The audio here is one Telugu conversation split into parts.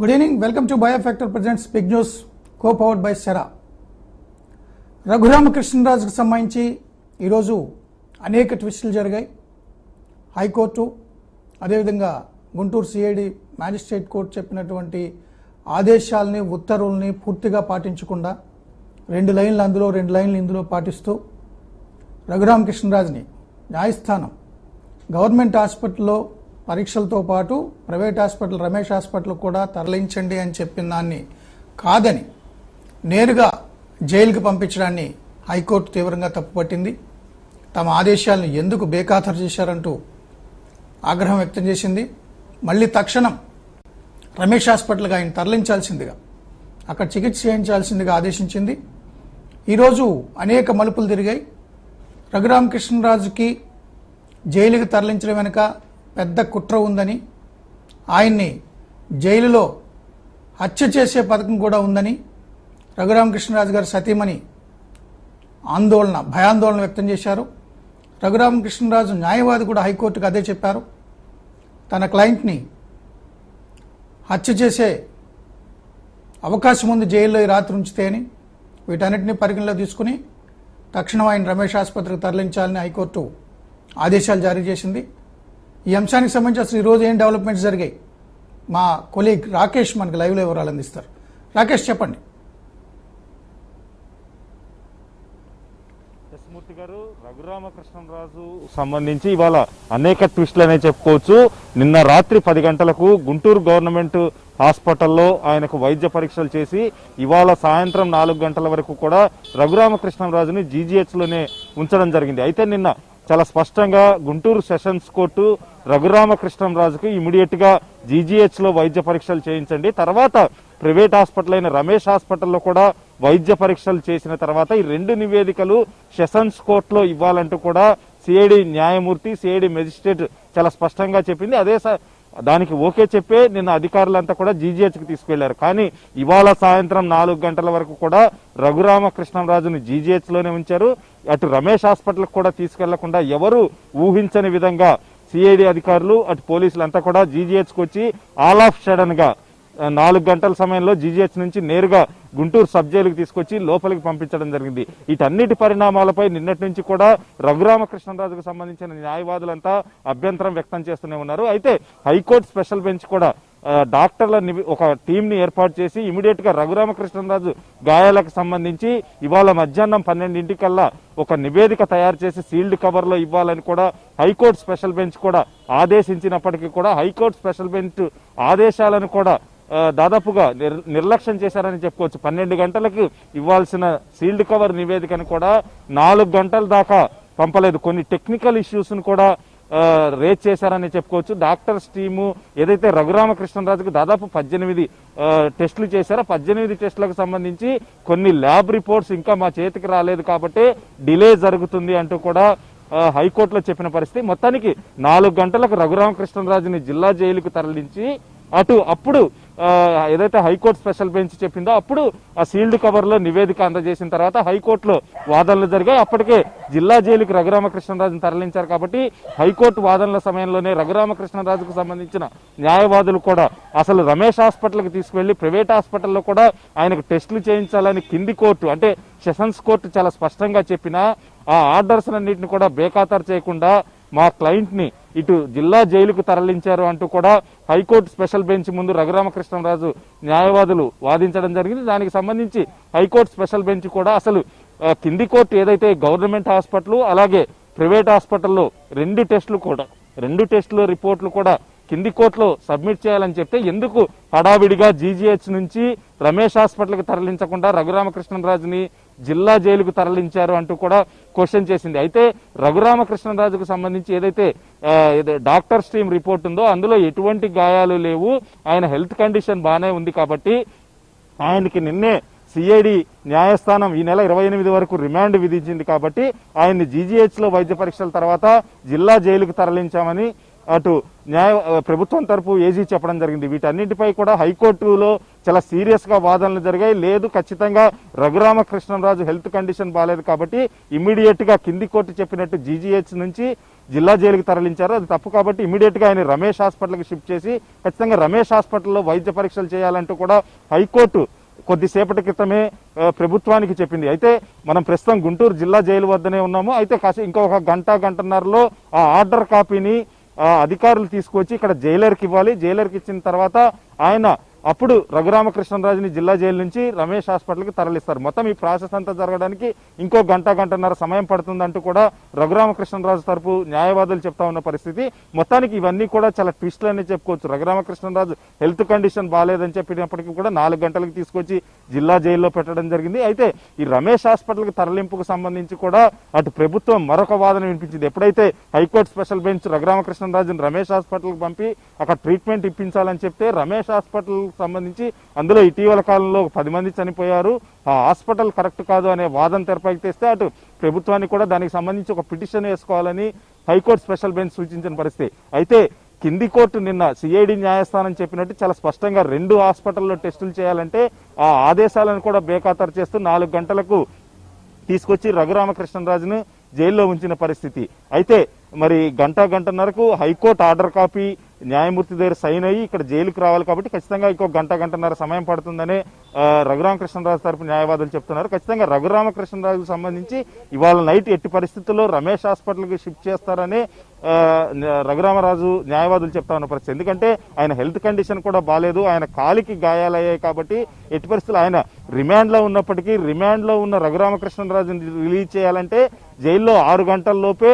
Good evening, welcome to biofactor presents big news co powered by sera. రఘురామకృష్ణరాజుకు సంబంధించి ఈరోజు అనేక ట్విస్టులు జరిగాయి. హైకోర్టు అదేవిధంగా గుంటూరు సిఐడి మ్యాజిస్ట్రేట్ కోర్టు చెప్పినటువంటి ఆదేశాలని ఉత్తర్వుల్ని పూర్తిగా పాటించకుండా 2 లైన్లు అందులో 2 లైన్లు ఇందులో పాటిస్తూ రఘురామకృష్ణరాజుని న్యాయస్థానం గవర్నమెంట్ హాస్పిటల్లో పరీక్షలతో పాటు ప్రైవేట్ హాస్పిటల్ రమేష్ హాస్పిటల్ కూడా తరలించండి అని చెప్పిన దాన్ని కాదని నేరుగా జైలుకి పంపించడాన్ని హైకోర్టు తీవ్రంగా తప్పుపట్టింది. తమ ఆదేశాలను ఎందుకు బేఖాతరు చేశారంటూ ఆగ్రహం వ్యక్తం చేసింది. మళ్ళీ తక్షణం రమేష్ హాస్పిటల్గా ఆయన తరలించాల్సిందిగా, అక్కడ చికిత్స చేయించాల్సిందిగా ఆదేశించింది. ఈరోజు అనేక మలుపులు తిరిగాయి. రఘురామకృష్ణరాజుకి జైలుకి తరలించడం వెనుక పెద్ద కుట్ర ఉందని, ఆయన్ని జైలులో హత్య చేసే పథకం కూడా ఉందని రఘురామకృష్ణరాజు గారి సతీమణి భయాందోళన వ్యక్తం చేశారు. రఘురామకృష్ణరాజు న్యాయవాది కూడా హైకోర్టుకు అదే చెప్పారు. తన క్లయింట్ని హత్య చేసే అవకాశం ఉంది జైల్లో ఈ రాత్రి ఉంచితే అని. వీటన్నిటిని పరిగణలో తీసుకుని తక్షణం ఆయన రమేష్ ఆసుపత్రికి తరలించాలని హైకోర్టు ఆదేశాలు జారీ చేసింది. ఈ అంశానికి సంబంధించి అసలు ఈరోజు ఏం డెవలప్మెంట్స్ జరిగాయి, మా కొలీగ్ రాకేష్ మనకు లైవ్లో వివరాలు అందిస్తారు. రాకేష్, చెప్పండి. మూర్తి గారు, రఘురామకృష్ణరాజు సంబంధించి ఇవాళ అనేక ట్విస్టులు అనే చెప్పుకోవచ్చు. నిన్న రాత్రి 10 గంటలకు గుంటూరు గవర్నమెంట్ హాస్పిటల్లో ఆయనకు వైద్య పరీక్షలు చేసి ఇవాళ సాయంత్రం 4 గంటల వరకు కూడా రఘురామకృష్ణరాజుని జీజీహెచ్లోనే ఉంచడం జరిగింది. అయితే నిన్న చాలా స్పష్టంగా గుంటూరు సెషన్స్ కోర్టు రఘురామకృష్ణరాజుకు ఇమీడియట్ గా జీజీహెచ్లో వైద్య పరీక్షలు చేయించండి, తర్వాత ప్రైవేట్ హాస్పిటల్ అయిన రమేష్ హాస్పిటల్లో కూడా వైద్య పరీక్షలు చేసిన తర్వాత ఈ 2 నివేదికలు సెషన్స్ కోర్టులో ఇవ్వాలంటూ కూడా సిఐడి న్యాయమూర్తి, సిఐడి మెజిస్ట్రేట్ చాలా స్పష్టంగా చెప్పింది. అదే దానికి ఓకే చెప్పే నిన్న అధికారులంతా కూడా జీజీహెచ్కి తీసుకెళ్లారు. కానీ ఇవాళ సాయంత్రం 4 గంటల వరకు కూడా రఘురామకృష్ణరాజుని జీజీహెచ్లోనే ఉంచారు. అటు రమేష్ హాస్పిటల్కి కూడా తీసుకెళ్లకుండా ఎవరు ఊహించని విధంగా సిఐడి అధికారులు అటు పోలీసులు అంతా కూడా జీజీహెచ్కి వచ్చి ఆల్ ఆఫ్ సడన్ గా 4 గంటల సమయంలో జీజీహెచ్ నుంచి నేరుగా గుంటూరు సబ్ జైలుకి తీసుకొచ్చి లోపలికి పంపించడం జరిగింది. వీటన్నిటి పరిణామాలపై నిన్నటి నుంచి కూడా రఘురామకృష్ణరాజుకు సంబంధించిన న్యాయవాదులంతా అభ్యంతరం వ్యక్తం చేస్తూనే ఉన్నారు. అయితే హైకోర్టు స్పెషల్ బెంచ్ కూడా డాక్టర్ల ఒక టీంని ఏర్పాటు చేసి ఇమీడియట్ గా రఘురామకృష్ణరాజు గాయాలకు సంబంధించి ఇవాళ మధ్యాహ్నం 12 ఒక నివేదిక తయారు చేసి సీల్డ్ కవర్ లో ఇవ్వాలని కూడా హైకోర్టు స్పెషల్ బెంచ్ కూడా ఆదేశించినప్పటికీ కూడా హైకోర్టు స్పెషల్ బెంచ్ ఆదేశాలను కూడా దాదాపుగా నిర్లక్ష్యం చేశారని చెప్పుకోవచ్చు. 12 గంటలకు ఇవ్వాల్సిన సీల్డ్ కవర్ నివేదికను కూడా 4 గంటల దాకా పంపలేదు. కొన్ని టెక్నికల్ ఇష్యూస్ ను కూడా రేజ్ చేశారని చెప్పుకోవచ్చు. డాక్టర్స్ టీము ఏదైతే రఘురామకృష్ణరాజుకు దాదాపు 18 టెస్టులు చేశారో 18 టెస్టులకు సంబంధించి కొన్ని ల్యాబ్ రిపోర్ట్స్ ఇంకా మా చేతికి రాలేదు కాబట్టి డిలే జరుగుతుంది అంటూ కూడా హైకోర్టులో చెప్పిన పరిస్థితి. మొత్తానికి 4 గంటలకు రఘురామకృష్ణరాజుని జిల్లా జైలుకు తరలించి అప్పుడు ఏదైతే హైకోర్టు స్పెషల్ బెంచ్ చెప్పిందో అప్పుడు ఆ సీల్డ్ కవర్ లో నివేదిక అందజేసిన తర్వాత హైకోర్టులో వాదనలు జరిగాయి. అప్పటికే జిల్లా జైలుకి రఘురామకృష్ణరాజును తరలించారు కాబట్టి హైకోర్టు వాదనల సమయంలోనే రఘురామకృష్ణరాజుకు సంబంధించిన న్యాయవాదులు కూడా అసలు రమేష్ హాస్పిటల్కి తీసుకువెళ్లి ప్రైవేట్ హాస్పిటల్లో కూడా ఆయనకు టెస్టులు చేయించాలని కింది కోర్టు అంటే సెషన్స్ కోర్టు చాలా స్పష్టంగా చెప్పినా ఆ ఆర్డర్స్ అన్నింటిని కూడా బేఖాతరు చేయకుండా మా క్లయింట్ ని ఇటు జిల్లా జైలుకు తరలించారు అంటూ కూడా హైకోర్టు స్పెషల్ బెంచ్ ముందు రఘురామకృష్ణరాజు న్యాయవాదులు వాదించడం జరిగింది. దానికి సంబంధించి హైకోర్టు స్పెషల్ బెంచ్ కూడా అసలు కింది కోర్టు ఏదైతే గవర్నమెంట్ హాస్పిటల్ అలాగే ప్రైవేట్ హాస్పిటల్లో 2 టెస్టులు రిపోర్ట్లు కూడా కింది కోర్టులో సబ్మిట్ చేయాలని చెప్తే ఎందుకు హడావిడిగా జీజీహెచ్ నుంచి రమేష్ హాస్పిటల్కి తరలించకుండా రఘురామకృష్ణరాజుని జిల్లా జైలుకు తరలించారు అంటూ కూడా క్వశ్చన్ చేసింది. అయితే రఘురామకృష్ణరాజుకు సంబంధించి ఏదైతే డాక్టర్స్ టీమ్ రిపోర్ట్ ఉందో అందులో ఎటువంటి గాయాలు లేవు, ఆయన హెల్త్ కండిషన్ బాగానే ఉంది కాబట్టి ఆయనకి నిన్నే సిఐడి న్యాయస్థానం ఈ నెల 28 వరకు రిమాండ్ విధించింది కాబట్టి ఆయన్ని జీజీహెచ్ లో వైద్య పరీక్షల తర్వాత జిల్లా జైలుకు తరలించామని అటు ప్రభుత్వం తరపు ఏజీ చెప్పడం జరిగింది. వీటన్నిటిపై కూడా హైకోర్టులో చాలా సీరియస్ గా వాదనలు జరిగాయి. లేదు, ఖచ్చితంగా రఘురామకృష్ణరాజు హెల్త్ కండిషన్ బాగాలేదు కాబట్టి ఇమ్మీడియట్ గా కింది కోర్టు చెప్పినట్టు జీజీహెచ్ నుంచి జిల్లా జైలుకి తరలించారు. అది తప్పు కాబట్టి ఇమీడియట్ గా ఆయన రమేష్ హాస్పిటల్కి షిఫ్ట్ చేసి ఖచ్చితంగా రమేష్ హాస్పిటల్లో వైద్య పరీక్షలు చేయాలంటూ కూడా హైకోర్టు కొద్దిసేపటి క్రితమే ప్రభుత్వానికి చెప్పింది. అయితే మనం ప్రస్తుతం గుంటూరు జిల్లా జైలు వద్దనే ఉన్నాము. అయితే ఇంకొక గంటన్నరలో ఆ ఆర్డర్ కాపీని అధికారులు తీసుకొచ్చి ఇక్కడ జైలర్కి ఇవ్వాలి. జైలర్కి ఇచ్చిన తర్వాత ఆయన అప్పుడు రఘురామకృష్ణరాజుని జిల్లా జైలు నుంచి రమేష్ హాస్పిటల్కి తరలిస్తారు. మొత్తం ఈ ప్రాసెస్ అంతా జరగడానికి ఇంకో గంటన్నర సమయం పడుతుందంటూ కూడా రఘురామకృష్ణరాజు తరపు న్యాయవాదులు చెప్తా ఉన్న పరిస్థితి. మొత్తానికి ఇవన్నీ కూడా చాలా ట్విస్ట్లు అని చెప్పుకోవచ్చు. రఘురామకృష్ణరాజు హెల్త్ కండిషన్ బాగాలేదని చెప్పినప్పటికీ కూడా 4 గంటలకు తీసుకొచ్చి జిల్లా జైల్లో పెట్టడం జరిగింది. అయితే ఈ రమేష్ హాస్పిటల్కి తరలింపుకు సంబంధించి కూడా అటు ప్రభుత్వం మరొక వాదన వినిపించింది. ఎప్పుడైతే హైకోర్టు స్పెషల్ బెంచ్ రఘురామకృష్ణరాజుని రమేష్ హాస్పిటల్కి పంపి అక్కడ ట్రీట్మెంట్ ఇప్పించాలని చెప్తే రమేష్ హాస్పిటల్ సంబంధించి అందులో ఇటీవల కాలంలో 10 మంది చనిపోయారు, ఆ హాస్పిటల్ కరెక్ట్ కాదు అనే వాదన తెరపైకి తెస్తే అటు ప్రభుత్వాన్ని కూడా దానికి సంబంధించి ఒక పిటిషన్ వేసుకోవాలని హైకోర్టు స్పెషల్ బెంచ్ సూచించిన పరిస్థితి. అయితే కింది కోర్టు నిన్న సిఐడి న్యాయస్థానం చెప్పినట్టు చాలా స్పష్టంగా 2 హాస్పిటల్లో టెస్టులు చేయాలంటే ఆ ఆదేశాలను కూడా బేఖాతరు చేస్తూ 4 గంటలకు తీసుకొచ్చి రఘురామకృష్ణరాజును జైల్లో ఉంచిన పరిస్థితి. అయితే మరి గంటన్నరకు హైకోర్టు ఆర్డర్ కాపీ న్యాయమూర్తి దగ్గర సైన్ అయ్యి ఇక్కడ జైలుకు రావాలి కాబట్టి ఖచ్చితంగా ఇంకో గంటన్నర సమయం పడుతుందనే రఘురామకృష్ణరాజు తరపు న్యాయవాదులు చెప్తున్నారు. ఖచ్చితంగా రఘురామకృష్ణరాజుకు సంబంధించి ఇవాళ నైట్ ఎట్టి పరిస్థితుల్లో రమేష్ హాస్పిటల్కి షిఫ్ట్ చేస్తారని రఘురామరాజు న్యాయవాదులు చెప్తా ఉన్న పరిస్థితి. ఎందుకంటే ఆయన హెల్త్ కండిషన్ కూడా బాగాలేదు, ఆయన కాలికి గాయాలయ్యాయి కాబట్టి ఎట్టి పరిస్థితుల్లో ఆయన రిమాండ్లో ఉన్నప్పటికీ రిమాండ్లో ఉన్న రఘురామకృష్ణరాజుని రిలీజ్ చేయాలంటే జైల్లో 6 గంటల లోపే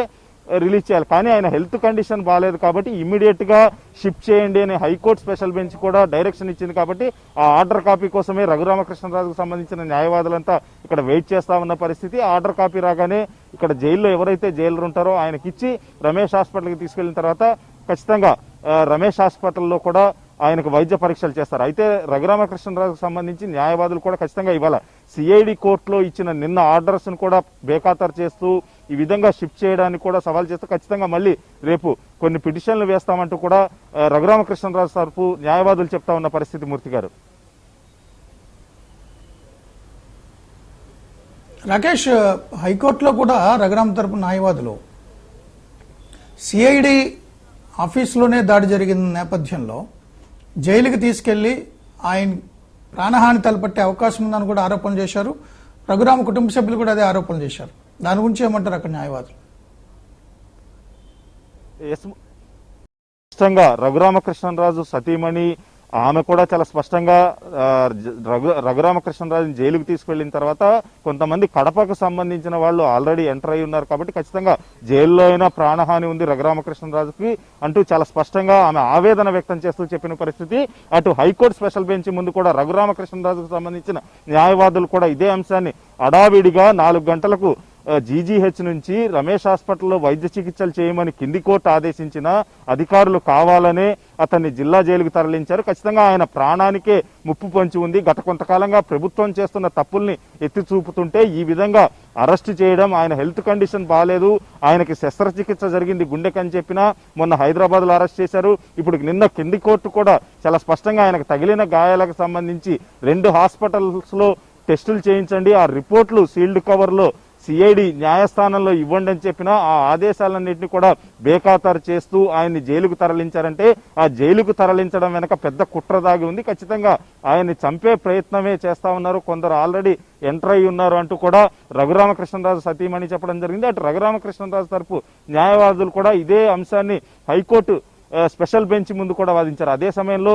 రిలీజ్ చేయాలి. కానీ ఆయన హెల్త్ కండిషన్ బాగాలేదు కాబట్టి ఇమ్మీడియట్ గా షిఫ్ట్ చేయండి అని హైకోర్టు స్పెషల్ బెంచ్ కూడా డైరెక్షన్ ఇచ్చింది. కాబట్టి ఆ ఆర్డర్ కాపీ కోసమే రఘురామకృష్ణరాజుకు సంబంధించిన న్యాయవాదులంతా ఇక్కడ వెయిట్ చేస్తా ఉన్న పరిస్థితి. ఆర్డర్ కాపీ రాగానే ఇక్కడ జైల్లో ఎవరైతే జైలర్ ఉంటారో ఆయనకి ఇచ్చి రమేష్ హాస్పిటల్కి తీసుకెళ్లిన తర్వాత ఖచ్చితంగా రమేష్ హాస్పిటల్లో కూడా ఆయనకు వైద్య పరీక్షలు చేస్తారు. అయితే రఘురామకృష్ణరాజుకు సంబంధించి న్యాయవాదులు కూడా ఖచ్చితంగా ఇవాళ సిఐడి కోర్టులో ఇచ్చిన నిన్న ఆర్డర్స్ ను కూడా బేఖాతరు చేస్తూ ఈ విధంగా షిఫ్ట్ చేయడానికి కూడా సవాల్ చేస్తూ ఖచ్చితంగా మళ్ళీ రేపు కొన్ని పిటిషన్లు వేస్తామంటూ కూడా రఘురామకృష్ణరాజు తరపు న్యాయవాదులు చెప్తా ఉన్న పరిస్థితి. మూర్తి గారు, రాకేష్, హైకోర్టులో కూడా రఘురామ్ తరపు న్యాయవాదులు సిఐడి ఆఫీసులోనే దాడి జరిగిన నేపథ్యంలో జైలుకి తీసుకెళ్లి ఆయన ప్రాణహాని తలపట్టే అవకాశం ఉందని కూడా ఆరోపణలు చేశారు. రఘురామ కుటుంబ సభ్యులు కూడా అదే ఆరోపణలు చేశారు. దాని గురించి ఏమంటారు అక్కడ న్యాయవాదులు? స్పష్టంగా రఘురామకృష్ణరాజు సతీమణి ఆమె కూడా చాలా స్పష్టంగా రఘురామకృష్ణరాజుని జైలుకు తీసుకెళ్లిన తర్వాత కొంతమంది కడపకు సంబంధించిన వాళ్ళు ఆల్రెడీ ఎంటర్ అయి ఉన్నారు కాబట్టి ఖచ్చితంగా జైల్లో అయినా ప్రాణహాని ఉంది రఘురామకృష్ణరాజుకి అంటూ చాలా స్పష్టంగా ఆమె ఆవేదన వ్యక్తం చేస్తూ చెప్పిన పరిస్థితి. అటు హైకోర్టు స్పెషల్ బెంచ్ ముందు కూడా రఘురామకృష్ణరాజుకు సంబంధించిన న్యాయవాదులు కూడా ఇదే అంశాన్ని అడావిడిగా 4 గంటలకు జీజీహెచ్ నుంచి రమేష్ హాస్పిటల్లో వైద్య చికిత్సలు చేయమని కింది కోర్టు ఆదేశించిన అధికారులు కావాలనే అతన్ని జిల్లా జైలుకు తరలించారు. ఖచ్చితంగా ఆయన ప్రాణానికే ముప్పు పొంచి ఉంది. గత కొంతకాలంగా ప్రభుత్వం చేస్తున్న తప్పుల్ని ఎత్తి చూపుతుంటే ఈ విధంగా అరెస్టు చేయడం, ఆయన హెల్త్ కండిషన్ బాగాలేదు, ఆయనకి శస్త్రచికిత్స జరిగింది గుండెకని చెప్పినా మొన్న హైదరాబాద్ లో అరెస్ట్ చేశారు. ఇప్పుడు నిన్న కింది కోర్టు కూడా చాలా స్పష్టంగా ఆయనకు తగిలిన గాయాలకు సంబంధించి 2 హాస్పిటల్స్ లో టెస్టులు చేయించండి, ఆ రిపోర్ట్లు సీల్డ్ కవర్ లో సిఐడి న్యాయస్థానంలో ఇవ్వండి అని చెప్పినా ఆ ఆదేశాలన్నింటినీ కూడా బేఖాతరు చేస్తూ ఆయన్ని జైలుకు తరలించారంటే ఆ జైలుకు తరలించడం వెనక పెద్ద కుట్ర దాగి ఉంది. ఖచ్చితంగా ఆయన్ని చంపే ప్రయత్నమే చేస్తా ఉన్నారు, కొందరు ఆల్రెడీ ఎంటర్ అయి ఉన్నారు అంటూ కూడా రఘురామకృష్ణరాజు సతీమణి చెప్పడం జరిగింది. అటు రఘురామకృష్ణరాజు తరపు న్యాయవాదులు కూడా ఇదే అంశాన్ని హైకోర్టు స్పెషల్ బెంచ్ ముందు కూడా వాదించారు. అదే సమయంలో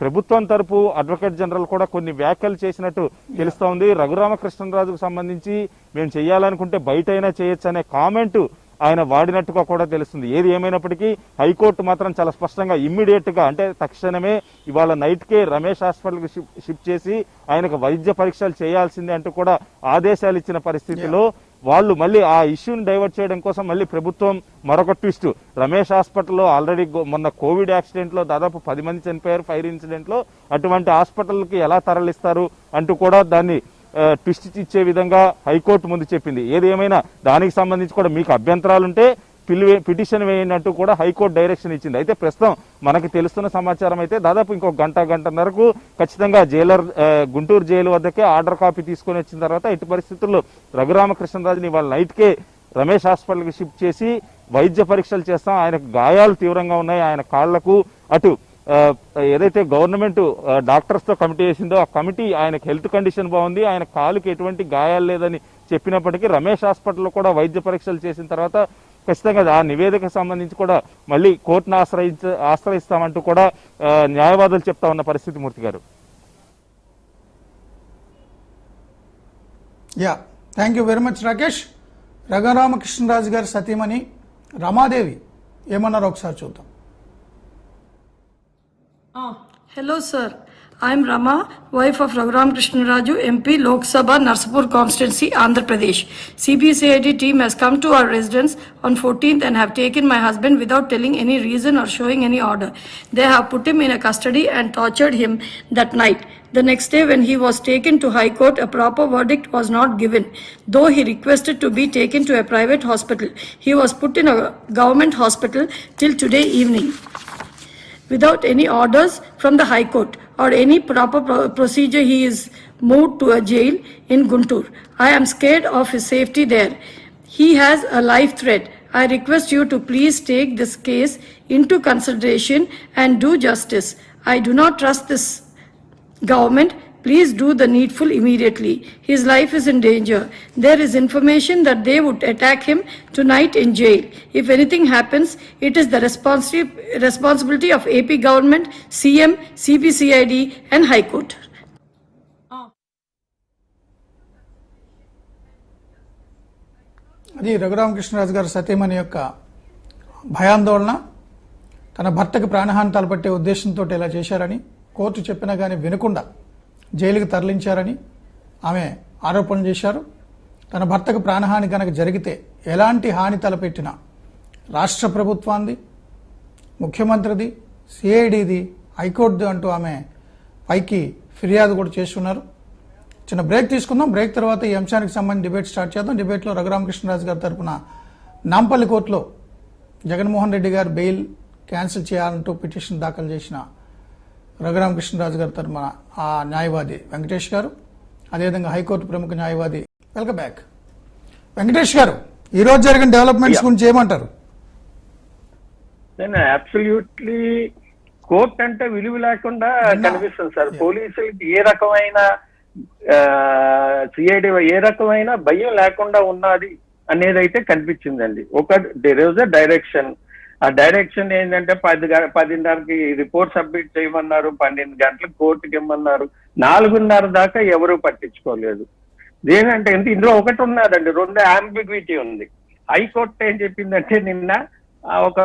ప్రభుత్వం తరపు అడ్వకేట్ జనరల్ కూడా కొన్ని వ్యాఖ్యలు చేసినట్టు తెలుస్తా ఉంది. రఘురామకృష్ణరాజుకు సంబంధించి మేము చేయాలనుకుంటే బయట అయినా చేయొచ్చు అనే కామెంట్ ఆయన వాడినట్టుగా కూడా తెలుస్తుంది. ఏది ఏమైనప్పటికీ హైకోర్టు మాత్రం చాలా స్పష్టంగా ఇమ్మీడియట్ గా అంటే తక్షణమే ఇవాళ నైట్ కే రమేష్ హాస్పిటల్కి షిఫ్ట్ చేసి ఆయనకు వైద్య పరీక్షలు చేయాల్సిందే అంటూ కూడా ఆదేశాలు ఇచ్చిన పరిస్థితిలో వాళ్ళు మళ్ళీ ఆ ఇష్యూని డైవర్ట్ చేయడం కోసం మళ్ళీ ప్రభుత్వం మరొక ట్విస్ట్. రమేష్ హాస్పిటల్లో ఆల్రెడీ మొన్న కోవిడ్ యాక్సిడెంట్ లో దాదాపు 10 మంది చనిపోయారు ఫైర్ ఇన్సిడెంట్ లో, అటువంటి హాస్పిటల్కి ఎలా తరలిస్తారు అంటూ కూడా దాన్ని ట్విస్ట్ ఇచ్చే విధంగా హైకోర్టు ముందు చెప్పింది. ఏది ఏమైనా దానికి సంబంధించి కూడా మీకు అభ్యంతరాలుంటే పిటిషన్ వేయనట్టు కూడా హైకోర్టు డైరెక్షన్ ఇచ్చింది. అయితే ప్రస్తుతం మనకి తెలుస్తున్న సమాచారం అయితే దాదాపు ఇంకో గంటన్నరకు ఖచ్చితంగా గుంటూరు జైలు వద్దకే ఆర్డర్ కాపీ తీసుకొని వచ్చిన తర్వాత ఎట్టి పరిస్థితుల్లో రఘురామకృష్ణరాజుని వాళ్ళ నైట్కే రమేష్ హాస్పిటల్కి షిఫ్ట్ చేసి వైద్య పరీక్షలు చేస్తాం. ఆయనకు గాయాలు తీవ్రంగా ఉన్నాయి. ఆయన కాళ్లకు అటు ఏదైతే గవర్నమెంట్ డాక్టర్స్తో కమిటీ వేసిందో ఆ కమిటీ ఆయనకు హెల్త్ కండిషన్ బాగుంది, ఆయన కాలుకి ఎటువంటి గాయాలు లేదని చెప్పినప్పటికీ రమేష్ హాస్పిటల్లో కూడా వైద్య పరీక్షలు చేసిన తర్వాత ఖచ్చితంగా ఆ నివేదికకు సంబంధించి కూడా మళ్ళీ కోర్టును ఆశ్రయిస్తామంటూ కూడా న్యాయవాదులు చెప్తా ఉన్న పరిస్థితి మూర్తి గారు. Yeah, thank you very much Rakesh. Raghuramakrishnaraju గారి సతీమణి రమాదేవి ఏమన్నారో ఒకసారి చూద్దాం. Hello sir, I am Rama, wife of Raghuram Krishnaraju, MP, Lok Sabha, Narsapur constituency, Andhra Pradesh. CBCID team has come to our residence on 14th and have taken my husband without telling any reason or showing any order. They have put him in a custody and tortured him that night. The next day when he was taken to High Court, a proper verdict was not given. Though he requested to be taken to a private hospital, he was put in a government hospital till today evening, without any orders from the High Court or any proper procedure. He is moved to a jail in Guntur. I am scared of his safety there. He has a life threat. I request you to please take this case into consideration and do justice. I do not trust this government. Please do the needful immediately. His life is in danger. There is information that they would attack him tonight in jail. If anything happens, it is the responsibility of AP government, CM, CBCID and High Court. అది రఘురామకృష్ణరాజు గారి సతీమణి యొక్క భయాందోళన. తన భర్తకు ప్రాణహాని తలపెట్టే ఉద్దేశంతో ఇలా చేశారని కోర్టు చెప్పినా కానీ వినకుండా జైలుకి తరలించారని ఆమె ఆరోపణలు చేశారు. తన భర్తకు ప్రాణహాని కనుక జరిగితే ఎలాంటి హాని తలపెట్టినా రాష్ట్ర ప్రభుత్వాన్ని, ముఖ్యమంత్రిది, సిఐడిది, హైకోర్టుది అంటూ ఆమె పైకి ఫిర్యాదు కూడా చేస్తున్నారు. చిన్న బ్రేక్ తీసుకుందాం. బ్రేక్ తర్వాత ఈ అంశానికి సంబంధించి డిబేట్ స్టార్ట్ చేద్దాం. డిబేట్లో రఘురామకృష్ణరాజు గారి తరఫున నాంపల్లి కోర్టులో జగన్మోహన్ రెడ్డి గారు బెయిల్ క్యాన్సిల్ చేయాలంటూ పిటిషన్ దాఖలు చేసిన రఘురామకృష్ణరాజు గారి తరఫున ఆ న్యాయవాది వెంకటేష్ గారు, అదేవిధంగా హైకోర్టు ప్రముఖ న్యాయవాది. Welcome back. వెంకటేష్ గారు, ఈ రోజు జరిగిన డెవలప్మెంట్స్ గురించి ఏమంటారు? నేను అబ్సల్యూట్లీ కోర్ట్ అంటే విలువ లేకుండా కనిపిస్తుంది సార్. పోలీసులకి ఏ రకమైన సిఐడి ఏ రకమైన భయం లేకుండా ఉన్నది అనేది అయితే కనిపించిందండి. There was a direction. ఆ డైరెక్షన్ ఏంటంటే 10:30కి రిపోర్ట్ సబ్మిట్ చేయమన్నారు, 12 గంటలకు కోర్టుకి ఇమ్మన్నారు, 4:30 దాకా ఎవరూ పట్టించుకోలేదు. ఏంటంటే ఇందులో ఒకటి ఉన్నదండి, 2 అంబిగ్విటీ ఉంది. హైకోర్టు ఏం చెప్పిందంటే నిన్న ఒక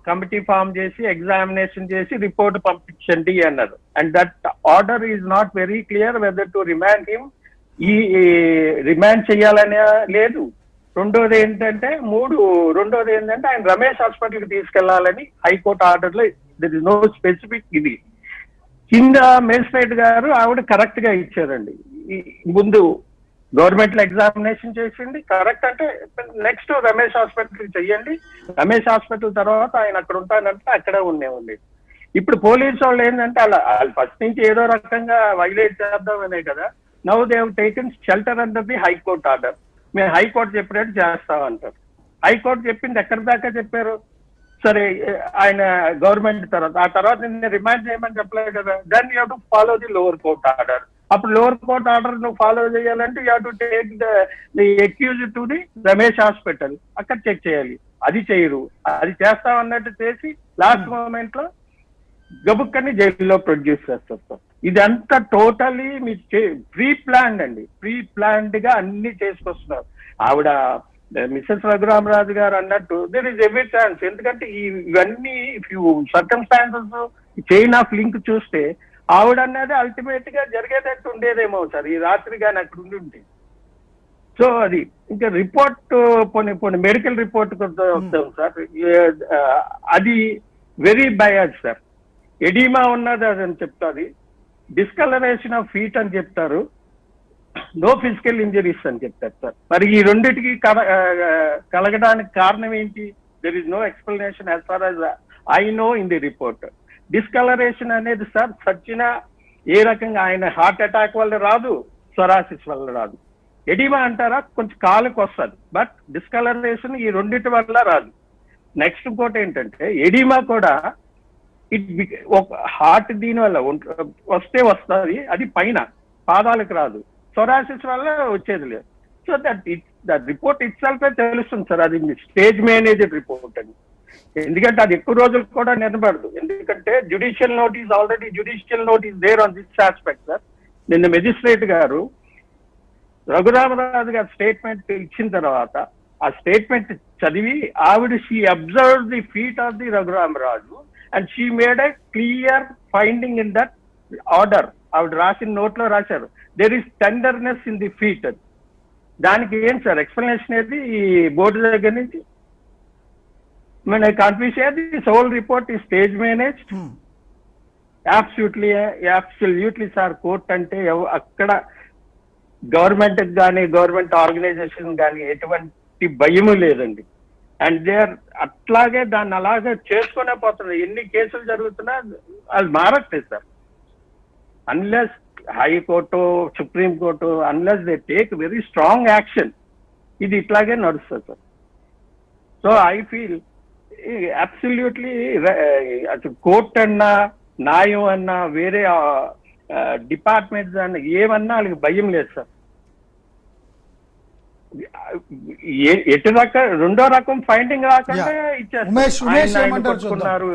కమిటీ ఫామ్ చేసి ఎగ్జామినేషన్ చేసి రిపోర్ట్ పంపించండి అన్నారు. And that order is not very clear whether to remand him, ఈ రిమాండ్ చేయాలనే లేదు. రెండోది ఏంటంటే ఆయన రమేష్ హాస్పిటల్ కి తీసుకెళ్లాలని హైకోర్టు ఆర్డర్ లో దర్ ఇస్ నో స్పెసిఫిక్. ఇది కింద మేజిస్ట్రేట్ గారు ఆవిడ కరెక్ట్ గా ఇచ్చారండి. ముందు గవర్నమెంట్ లో ఎగ్జామినేషన్ చేసింది కరెక్ట్ అంటే నెక్స్ట్ రమేష్ హాస్పిటల్ చెయ్యండి, రమేష్ హాస్పిటల్ తర్వాత ఆయన అక్కడ ఉంటానంటే అక్కడే ఉండేవండి. ఇప్పుడు పోలీసు వాళ్ళు ఏంటంటే వాళ్ళు ఫస్ట్ నుంచి ఏదో రకంగా వైలేట్ చేద్దామనే కదా. Now they have taken shelter under the high court order. మేము హైకోర్టు చెప్పినట్టు చేస్తామంటారు. హైకోర్టు చెప్పింది ఎక్కడి దాకా చెప్పారు? సరే ఆయన గవర్నమెంట్ తర్వాత ఆ తర్వాత నిన్న రిమాండ్ చేయమని చెప్పలేదు కదా. Then you have to follow the lower court order. అప్పుడు లోవర్ కోర్ట్ ఆర్డర్ నువ్వు ఫాలో చేయాలంటే you have to take the accuse to the Ramesh hospital, అక్కడ చెక్ చేయాలి. అది చేయరు. అది చేస్తామన్నట్టు చేసి లాస్ట్ మూమెంట్ లో గబుక్కని జైల్లో ప్రొడ్యూస్ చేస్తారు సార్. ఇదంతా టోటలీ మీ ప్రీ ప్లాన్డ్ అండి. ప్రీ ప్లాన్డ్ గా అన్ని చేసుకొస్తున్నారు. ఆవిడ మిసెస్ రఘురామరాజు గారు అన్నట్టు దెర్ ఇస్ ఎవ్రీ ఛాన్స్. ఎందుకంటే ఇవన్నీ సర్కమ్స్టాన్సెస్ చైన్ ఆఫ్ లింక్ చూస్తే ఆవిడ అన్నది అల్టిమేట్ గా జరిగేటట్టు ఉండేదేమో సార్ ఈ రాత్రి కానీ అక్కడ ఉండి. సో అది ఇంకా రిపోర్ట్ పోనీ మెడికల్ రిపోర్ట్ వస్తాం సార్. అది వెరీ బయాజ్ సార్. ఎడిమా ఉన్నది అని చెప్తాది, డిస్కలరేషన్ ఆఫ్ ఫీట్ అని చెప్తారు, నో ఫిజికల్ ఇంజరీస్ అని చెప్తారు సార్. మరి ఈ రెండింటికి కలగడానికి కారణం ఏంటి? There is no explanation as far as I know in the report. Discolouration అనేది సార్ సచ్చిన ఏ రకంగా ఆయన హార్ట్ అటాక్ వల్ల రాదు, సొరాసిస్ వల్ల రాదు. ఎడిమా అంటారా, కొంచెం కాలుకి వస్తుంది, బట్ డిస్కలరేషన్ ఈ రెండింటి వల్ల రాదు. నెక్స్ట్ ఇంకోటి ఏంటంటే ఎడిమా కూడా ఒక హార్ట్ దీని వల్ల వస్తే వస్తుంది, అది పైన పాదాలకు రాదు. సొరాసిస్ వల్ల వచ్చేది లేదు. సో దట్ రిపోర్ట్ ఇట్ సెల్ఫే తెలుస్తుంది సార్, అది స్టేజ్ మేనేజ్డ్ రిపోర్ట్ అని. ఎందుకంటే అది ఎక్కువ రోజులు కూడా నిలబడదు, ఎందుకంటే judicial notice there on this aspect sir. నిన్న మెజిస్ట్రేట్ గారు రఘురామరాజు గారు స్టేట్మెంట్ ఇచ్చిన తర్వాత ఆ స్టేట్మెంట్ చదివి ఆవిడ she observe the feet of the Raghuramaraju and she made a clear finding in that order. ఆవిడ రాసిన నోట్లో రాశారు, there is tenderness in the feet అని. దానికి ఏం సార్ ఎక్స్ప్లెనేషన్ ఏది ఈ బోర్డు దగ్గర నుంచి? I can't be sure this whole report is stage managed. Absolutely sir. Court అంటే అక్కడ గవర్నమెంట్ కానీ గవర్నమెంట్ ఆర్గనైజేషన్ కానీ ఎటువంటి భయము లేదండి. అండ్ దే ఆర్ అట్లాగే దాన్ని అలాగే చేసుకునే పోతున్నారు. ఎన్ని కేసులు జరుగుతున్నా అది మారట్లేదు sir. Unless high court supreme court unless they take very strong action, ఇది ఇట్లాగే నడుస్తుంది sir. So I feel absolutely అటు కోర్ట్ అన్నా న్యాయం అన్నా వేరే డిపార్ట్మెంట్స్ అన్నా ఏమన్నా వాళ్ళకి భయం లేదు సార్. ఎటు రకం రెండో రకం ఫైండింగ్ రాకుండా ఇచ్చేస్తున్నారు.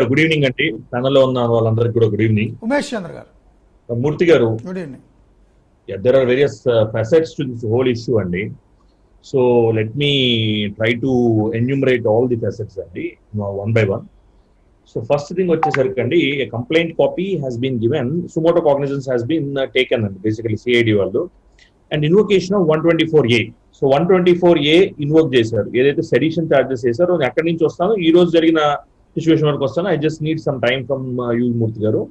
గుడ్ ఈవినింగ్ అండి, ప్యానెల్లో ఉన్న వాళ్ళందరికీ కూడా గుడ్ ఈవినింగ్. ఉమేష్ చంద్ర గారు, మూర్తి గారు, good evening. there are various facets to this whole issue అండి. So let me try to enumerate all the facets అండి one by one. So first thing వచ్చేసరికి అండి, a complaint copy has been given, sumoto cognizance has been taken and basically CID వాళ్ళు, and invocation of 124A. So 124A invoke చేశారు, ఏదైతే సెడిషన్ చార్జెస్ చేశారో ఎక్కడి నుంచి వస్తానో ఈ రోజు జరిగిన సిచ్యువేషన్ వరకు వస్తాను. I just need some time from you Murthy గారు.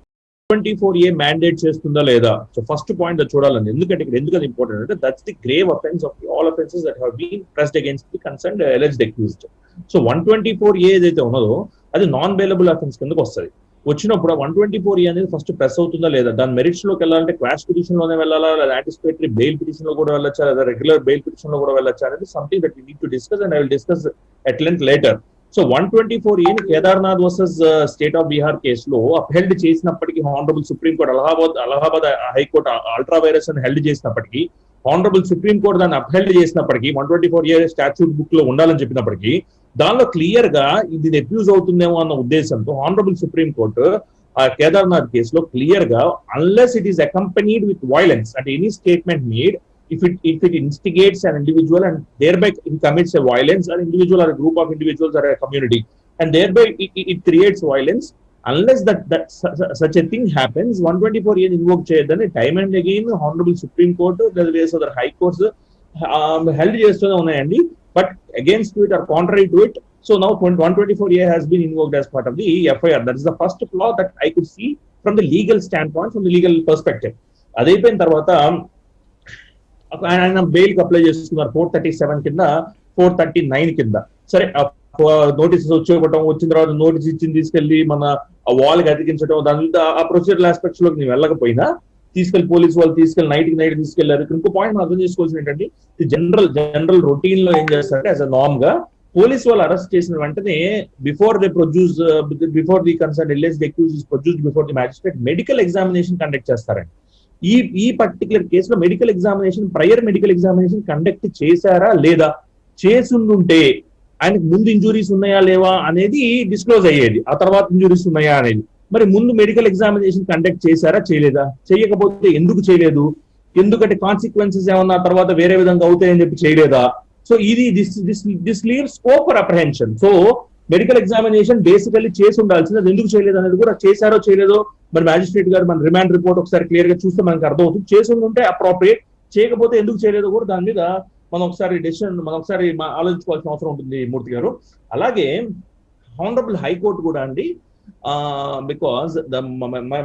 124A మ్యాండేట్ చేస్తుందా లేదా? సో ఫస్ట్ పాయింట్ అది చూడాలండి. ఎందుకంటే ఇక్కడ ఎందుకు అది ఇంపార్టెంట్ అంటే that's the grave offence of all offences that have been pressed against the concerned alleged accused. So 124A ఏదైతే ఉన్నదో అది నాన్ బెయిలబుల్ అఫెన్స్ కిందకు వస్తుంది. వచ్చినప్పుడు 124A అనేది ఫస్ట్ ప్రెస్ అవుతుందా లేదా, దాని మెరిట్స్ లోకి వెళ్ళాలంటే క్వాష్ పిటిషన్ లోనే వెళ్ళాలా, లేదా యాంటిసిపేటరీ బెయిల్ పిటిషన్ లో కూడా వెళ్ళొచ్చా, లేదా రెగ్యులర్ బెయిల్ పిటిషన్ లో కూడా వెళ్ళొచ్చా అనేది something that we need to discuss and I will discuss at length later. So 124A Kedarnath versus state of Bihar కేసులో అప్హెల్డ్ చేసినప్పటికీ honourable supreme court Allahabad high court ultra virus అని హెల్డ్ చేసినప్పటికీ, హానరబుల్ సుప్రీంకోర్టు దాన్ని అప్హెల్డ్ చేసినప్పటికీ, 124A స్టాట్యూట్ బుక్ లో ఉండాలని చెప్పినప్పటికీ దానిలో క్లియర్ గా ఇది అబ్యూజ్ అవుతుందేమో అన్న ఉద్దేశంతో హానరబుల్ సుప్రీంకోర్టు ఆ కేదార్నాథ్ కేసులో క్లియర్ గా unless it is accompanied with violence అంటే any statement made if it instigates an individual and thereby it commits a violence, an individual or a group of individuals or a community, and thereby it creates violence, unless that such a thing happens, 124A invoke cheyadani time and again honorable supreme court the various other high courts held chestune unnayandi, but against it or contrary to it. So now 124A has been invoked as part of the FIR. That is the first flaw that I could see from the legal standpoint, from the legal perspective. అదైపోయిన తర్వాత ఆయన బెయిల్ కి అప్లై చేస్తున్నారు 437 కింద 439 కింద. సరే నోటీసెస్ వచ్చిన తర్వాత నోటీస్ ఇచ్చింది తీసుకెళ్లి మన వాల్ కి అతికించడం, దాని మీద ఆ ప్రొసీజరల్ ఆస్పెక్ట్స్ లోకి నేను వెళ్ళకపోయినా తీసుకెళ్లి పోలీసు వాళ్ళు తీసుకెళ్లి నైట్ తీసుకెళ్లారు. ఇంకో పాయింట్ మనం అర్థం చేసుకోవాల్సింది ఏంటంటే జనరల్ రొటీన్ లో ఏం చేస్తారంటే యాజ్ అ నార్మ్ గా పోలీసు వాళ్ళు అరెస్ట్ చేసిన వెంటనే before the concern LSD accused is produced before the magistrate medical examination conduct చేస్తారండి. ఈ పర్టికులర్ కేసులో ప్రయర్ మెడికల్ ఎగ్జామినేషన్ కండక్ట్ చేశారా లేదా, చేసుండుంటే ఆయనకు ముందు ఇంజురీస్ ఉన్నాయా లేవా అనేది డిస్క్లోజ్ అయ్యేది, ఆ తర్వాత ఇంజురీస్ ఉన్నాయా అనేది. మరి ముందు మెడికల్ ఎగ్జామినేషన్ కండక్ట్ చేశారా చేయలేదా, చేయకపోతే ఎందుకు చేయలేదు, ఎందుకంటే కాన్సిక్వెన్సెస్ ఏమన్నా తర్వాత వేరే విధంగా అవుతాయని చెప్పి చేయలేదా. సో ఇది this leaves scope for apprehension. So medical examination basically చేసి ఉండాల్సింది, అది ఎందుకు చేయలేదు అనేది కూడా చేశారో చేయలేదో మరి మ్యాజిస్ట్రేట్ గారు మన రిమాండ్ రిపోర్ట్ ఒకసారి క్లియర్ గా చూస్తే మనకు అర్థమవుతుంది. చేసి ఉంటే అప్రోప్రియేట్, చేయకపోతే ఎందుకు చేయలేదో కూడా దాని మీద మనం ఒకసారి ఆలోచించుకోవాల్సిన అవసరం ఉంటుంది మూర్తి గారు. అలాగే హానరబుల్ హైకోర్టు కూడా అండి, because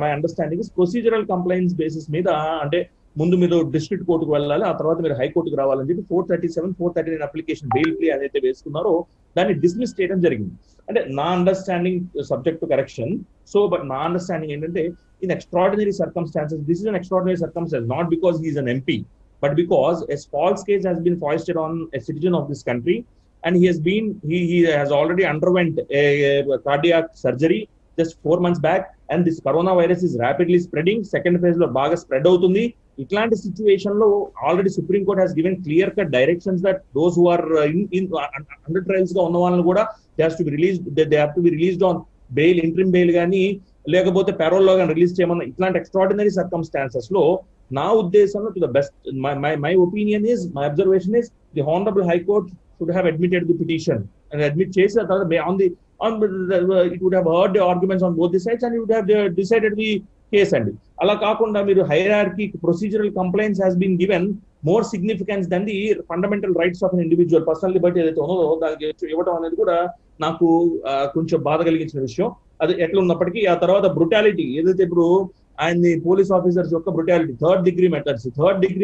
my understanding is procedural complaints basis మీద అంటే ముందు మీరు డిస్ట్రిక్ట్ కోర్టుకు వెళ్ళాలి, ఆ తర్వాత మీరు హైకోర్టుకు రావాలని చెప్పి 437, 439 అప్లికేషన్ బెయిల్ ప్లే ఏదైతే వేసుకున్నారో దాన్ని డిస్మిస్ చేయడం జరిగింది. అంటే నా understanding subject to correction. So but నా అండర్స్టాండింగ్ ఏంటంటే in extraordinary circumstances, this is an extraordinary circumstance, not because he is an MP, but because a false case has been foisted on a citizen of this country, and he has already underwent a cardiac surgery just 4 months back, and this coronavirus is rapidly spreading. Second phase lo baga spread avutundi. Itlanti situation lo already Supreme Court has given clear cut directions that those who are in under trials ga unna vallalanu kuda they have to be released on bail, interim bail gaani లేకపోతే పెరోల్లో కానీ రిలీజ్ చేయమన్న ఇట్లాంటి ఎక్స్ట్రాడినరీ సర్కమ్స్టాన్సెస్ లో నా ఉద్దేశంలో to the best my opinion is, my observation is the honourable high court should have admitted the petition and admit చేసిన తర్వాత it would have heard the arguments on both the sides and it would have decided the case అండి. అలా కాకుండా మీరు hierarchy procedural complaints has been given more significance then the fundamental rights of an individual personal liberty ఏదైతే ఉన్నదో దానికి ఇవ్వడం అనేది కూడా నాకు కొంచెం బాధ కలిగించిన విషయం. అది ఎట్లా ఉన్నప్పటికీ ఆ తర్వాత బ్రుటాలిటీ ఏదైతే ఇప్పుడు ఆయన్ని పోలీస్ ఆఫీసర్స్ యొక్క బ్రుటాలిటీ థర్డ్ డిగ్రీ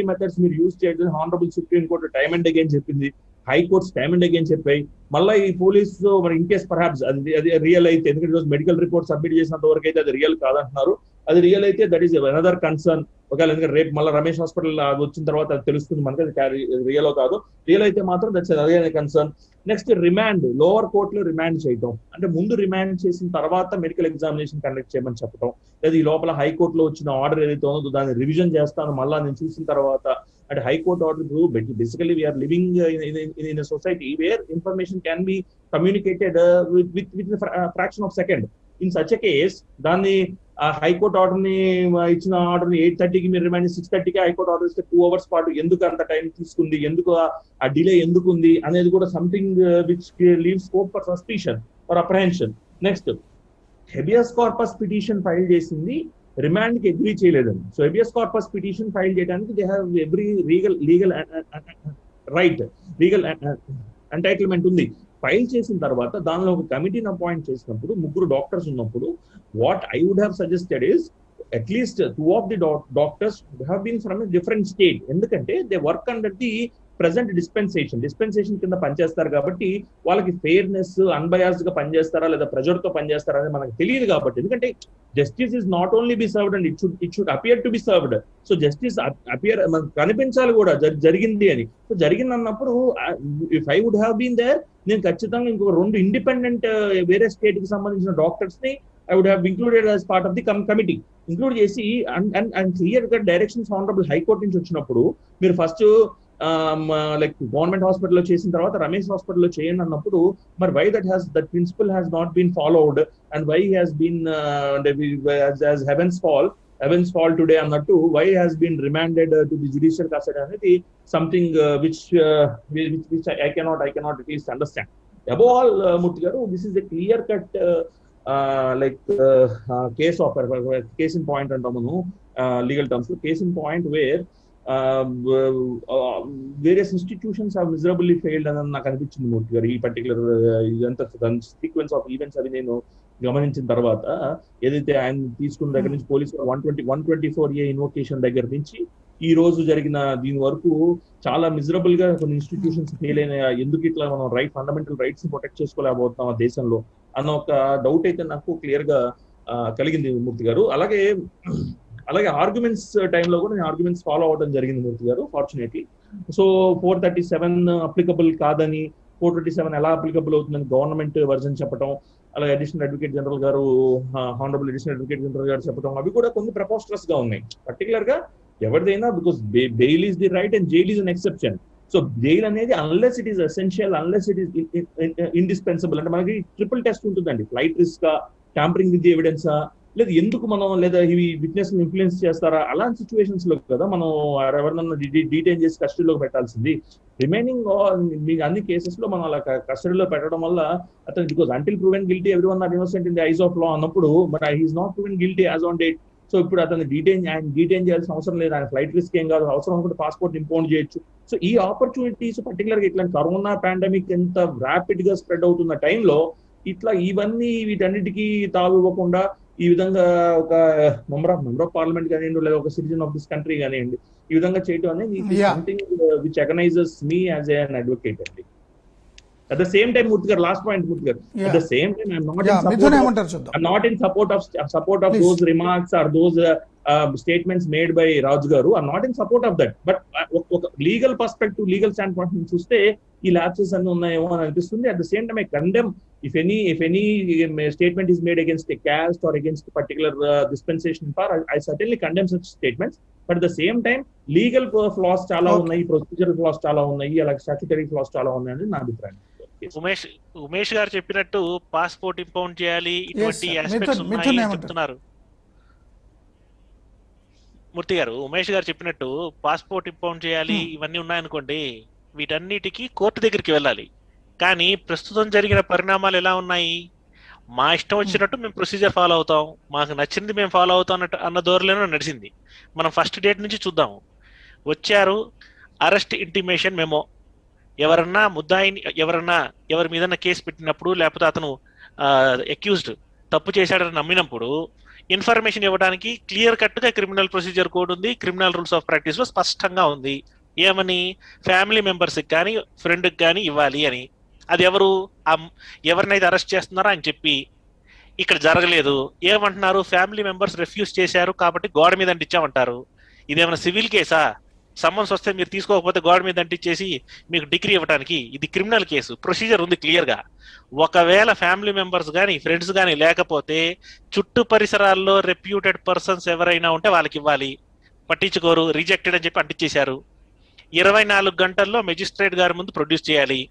మెథడ్స్ మీరు యూజ్ చేయడం honourable supreme court time and again చెప్పింది, హైకోర్ట్స్ టైమ్ అండ్ అగైన్ చెప్పాయి. మళ్ళీ ఈ పోలీసు మరి ఇన్ కేస్ పర్హాప్స్ అది రియల్ అయితే, ఎందుకంటే ఈరోజు మెడికల్ రిపోర్ట్ సబ్మిట్ చేసినంత వరకు అయితే అది రియల్ కాదంటున్నారు, అది రియల్ అయితే దట్ ఈస్ అనదర్ కన్సర్న్. ఒకవేళ ఎందుకంటే రేపు మళ్ళీ రమేష్ హాస్పిటల్ వచ్చిన తర్వాత అది తెలుస్తుంది మనకి అది రియల్ కాదు. రియల్ అయితే మాత్రం దట్స్ అదే కన్సర్న్. నెక్స్ట్ రిమాండ్, లోవర్ కోర్టులో రిమాండ్ చేయటం అంటే ముందు రిమాండ్ చేసిన తర్వాత మెడికల్ ఎగ్జామినేషన్ కండక్ట్ చేయమని చెప్పడం, లేదా ఈ లోపల హైకోర్టులో వచ్చిన ఆర్డర్ ఏదైతే ఉందో దాన్ని రివిజన్ చేస్తాను మళ్ళీ నేను చూసిన తర్వాత. అంటే high court order basically we are living in a society where information can be communicated with fraction of second. In such a case దాన్ని హైకోర్టు ఆర్డర్ ని ఇచ్చిన ఆర్డర్ ని 8:30కి మీరు రిమైండ్ 6:30కి హైకోర్టు ఆర్డర్ ఇస్తే 2 hours పాటు ఎందుకు అంత టైం తీసుకుంది, ఎందుకు ఆ డిలే ఎందుకు ఉంది అనేది కూడా something which leaves scope for suspicion for apprehension. Next habeas corpus petition file చేసింది రిమాండ్ కి అగ్రీ చేయలేదండి. So habeas corpus petition file చేయడానికి they have every legal right, legal entitlement ఉంది. ఫైల్ చేసిన తర్వాత దానిలో ఒక కమిటీని అపాయింట్ చేసినప్పుడు 3 డాక్టర్స్ ఉన్నప్పుడు what I would have suggested is at least 2 of the doctors have been from a different state. ఎందుకంటే they work under the present dispensation కింద పనిచేస్తారు కాబట్టి వాళ్ళకి ఫెయిర్నెస్ అన్బయాస్డ్ గా పనిచేస్తారా లేదా ప్రెజర్ తో పనిచేస్తారా అనేది మనకు తెలియదు కాబట్టి. ఎందుకంటే justice is not only be served and it should appear to be served. So justice appear మనకు కనిపించాలి కూడా జరిగింది అని. సో జరిగింది అన్నప్పుడు if I would have been there నేను ఖచ్చితంగా ఇంకొక 2 ఇండిపెండెంట్ వేరే స్టేట్ కి సంబంధించిన డాక్టర్స్ ని I would have included as part of the committee. Include చేసి అండ్ క్లియర్ గా డైరెక్షన్స్ హానరబుల్ హైకోర్టు నుంచి వచ్చినప్పుడు మీరు ఫస్ట్ లైక్ గవర్నమెంట్ హాస్పిటల్లో చేసిన తర్వాత రమేష్ హాస్పిటల్లో చేయండి అన్నప్పుడు మరి why that principle has not been followed and why has been heavens fall today అన్నట్టు why has been remanded to the judicial custody అనేది something which I cannot at least understand. Above all, Murthy garu, this is a clear cut case in point అంటాము legal terms లో, case in point where various institutions have miserably failed అని నాకు అనిపించింది మూర్తి గారు. ఈ పర్టికులర్ ఇదంతా సీక్వెన్స్ ఆఫ్ ఈవెంట్స్ అవి నేను గమనించిన తర్వాత ఏదైతే ఆయన తీసుకున్న దగ్గర నుంచి పోలీసులు 124A ఇన్వోకేషన్ దగ్గర నుంచి ఈ రోజు జరిగిన దీని వరకు చాలా మిజరబుల్ గా కొన్ని ఇన్స్టిట్యూషన్స్ ఫెయిల్ అయినాయా, ఎందుకు ఇట్లా మనం ఫండమెంటల్ రైట్స్ ప్రొటెక్ట్ చేసుకోలేకపోతున్నాం ఆ దేశంలో అన్న ఒక డౌట్ అయితే నాకు క్లియర్ గా కలిగింది మూర్తి గారు. అలాగే ఆర్గ్యుమెంట్స్ టైంలో కూడా నేను ఆర్గ్యుమెంట్స్ ఫాలో అవడం జరిగింది మూర్తి గారు ఫార్చునేట్లీ. సో 437 అప్లికబుల్ కాదని, 427 ఎలా అప్లికబుల్ అవుతుందని గవర్నమెంట్ వర్జన్ చెప్పడం, అలాగే అడిషనల్ అడ్వకేట్ జనరల్ గారు హానరబుల్ అడిషనల్ అడ్వకేట్ జనరల్ గారు చెప్పడం అవి కూడా కొన్ని ప్రపోస్టరస్ గా ఉన్నాయి. పర్టికులర్ గా ఎవరిదైనా because bail is the right and jail is an exception. So jail అనేది unless it is essential, unless it is indispensable అంటే మనకి ట్రిపుల్ టెస్ట్ ఉంటుందండి. Flight risk, tampering with the ఎవిడెన్సా, లేదా ఎందుకు మనం లేదా ఇవి విట్నెస్ ఇన్ఫ్లుయెన్స్ చేస్తారా, అలాంటి సిచ్యువేషన్స్ లో కదా మనం ఎవరినన్నా డీటైన్ చేసి కస్టడీలోకి పెట్టాల్సింది. రిమైనింగ్ అన్ని కేసెస్ లో మనం అలా కస్టడీలో పెట్టడం వల్ల అతను because until proven guilty everyone are innocent in the eyes of law అన్నప్పుడు but he is not proven guilty as on date. So ఇప్పుడు అతను డీటైన్ చేయాల్సిన అవసరం లేదు, ఆయన ఫ్లైట్ రిస్క్ ఏం కాదు, అవసరం అనుకుంటే పాస్పోర్ట్ ఇంపోర్ట్ చేయొచ్చు. సో ఈ ఆపర్చునిటీస్ పర్టికులర్ గా ఇట్లాంటి కరోనా పాండమిక్ ఎంత ర్యాపిడ్ గా స్ప్రెడ్ అవుతున్న టైంలో ఇట్లా వీటన్నిటికీ తావు ఇవ్వకుండా ఈ విధంగా ఒక మెంబర్ ఆఫ్ పార్లమెంట్ కానివ్వండి, లేదా ఒక సిటిజన్ ఆఫ్ దిస్ కంట్రీ కానివ్వండి, ఈ విధంగా చేయటం అనేది Yeah. Something which agonizes me as an advocate అండి. At the same time Murthy గారు, లాస్ట్ పాయింట్ మూర్తి గారు, at the same time Mithun ఏమంటారు చూద్దాం. I'm not in support of Please. those remarks or those statements made by Raj Garu. I'm not in support of that. But ఒక legal perspective, legal stand point నుంచి చూస్తే ఈ ల్యాప్సెస్ అన్ని ఉన్నాయేమో అని అనిపిస్తుంది. At the same time I condemn if any statement is made against a caste or against a particular dispensation power, I certainly condemn such statements. But at the same time, legal flaws చాలా ఉన్నాయి, procedural flaws చాలా ఉన్నాయి, అలాగే స్టాట్యూటరీ ఫ్లాస్ చాలా ఉన్నాయని నా అభిప్రాయం. ఉమేష్ గారు చెప్పినట్టు పాస్పోర్ట్ ఇంపౌండ్ చేయాలి, ఇటువంటి Yes, sir. ఆస్పెక్ట్స్ మిథున్ ఉన్నాయి ఏమంటారు? చెప్తున్నారు. మూర్తి గారు, ఉమేష్ గారు చెప్పినట్టు పాస్పోర్ట్ ఇంపౌండ్ చేయాలి, ఇవన్నీ ఉన్నాయనుకోండి, వీటన్నిటికీ కోర్టు దగ్గరికి వెళ్ళాలి. కానీ ప్రస్తుతం జరిగిన పరిణామాలు ఎలా ఉన్నాయి? మా ఇష్టం వచ్చినట్టు మేము ప్రొసీజర్ ఫాలో అవుతాం, మాకు నచ్చింది మేము ఫాలో అవుతాం అన్న ధోరణిలో నడిచింది. మనం ఫస్ట్ డేట్ నుంచి చూద్దాం. వచ్చారు, అరెస్ట్ ఇంటిమేషన్ మెమో, ఎవరన్నా ముద్దాయిని, ఎవరి మీద కేసు పెట్టినప్పుడు, లేకపోతే అతను అక్యూజ్డ్ తప్పు చేశాడని నమ్మినప్పుడు ఇన్ఫర్మేషన్ ఇవ్వడానికి క్లియర్ కట్ గా క్రిమినల్ ప్రొసీజర్ కోడ్ ఉంది, క్రిమినల్ రూల్స్ ఆఫ్ ప్రాక్టీస్ లో స్పష్టంగా ఉంది. ఏమని? ఫ్యామిలీ మెంబర్స్ కి కానీ ఫ్రెండ్ కి కానీ ఇవ్వాలి అని. అది ఎవరినైతే అరెస్ట్ చేస్తున్నారో అని చెప్పి, ఇక్కడ జరగలేదు ఏమంటున్నారు, ఫ్యామిలీ మెంబర్స్ రిఫ్యూజ్ చేశారు కాబట్టి గోడ మీద అంటించామంటారు. ఇదేమైనా సివిల్ కేసా? సమ్మన్స్ వస్తే మీరు తీసుకోకపోతే గోడ మీద అంటించేసి మీకు డిగ్రీ ఇవ్వడానికి? ఇది క్రిమినల్ కేసు, ప్రొసీజర్ ఉంది క్లియర్ గా. ఒకవేళ ఫ్యామిలీ మెంబర్స్ కానీ ఫ్రెండ్స్ కానీ లేకపోతే చుట్టూ పరిసరాల్లో రెప్యూటెడ్ పర్సన్స్ ఎవరైనా ఉంటే వాళ్ళకి ఇవ్వాలి. పట్టించుకోరు, రిజెక్టెడ్ అని చెప్పి అంటించేశారు. 24 గంటల్లో మెజిస్ట్రేట్ గారి ముందు ప్రొడ్యూస్ చేయాలి.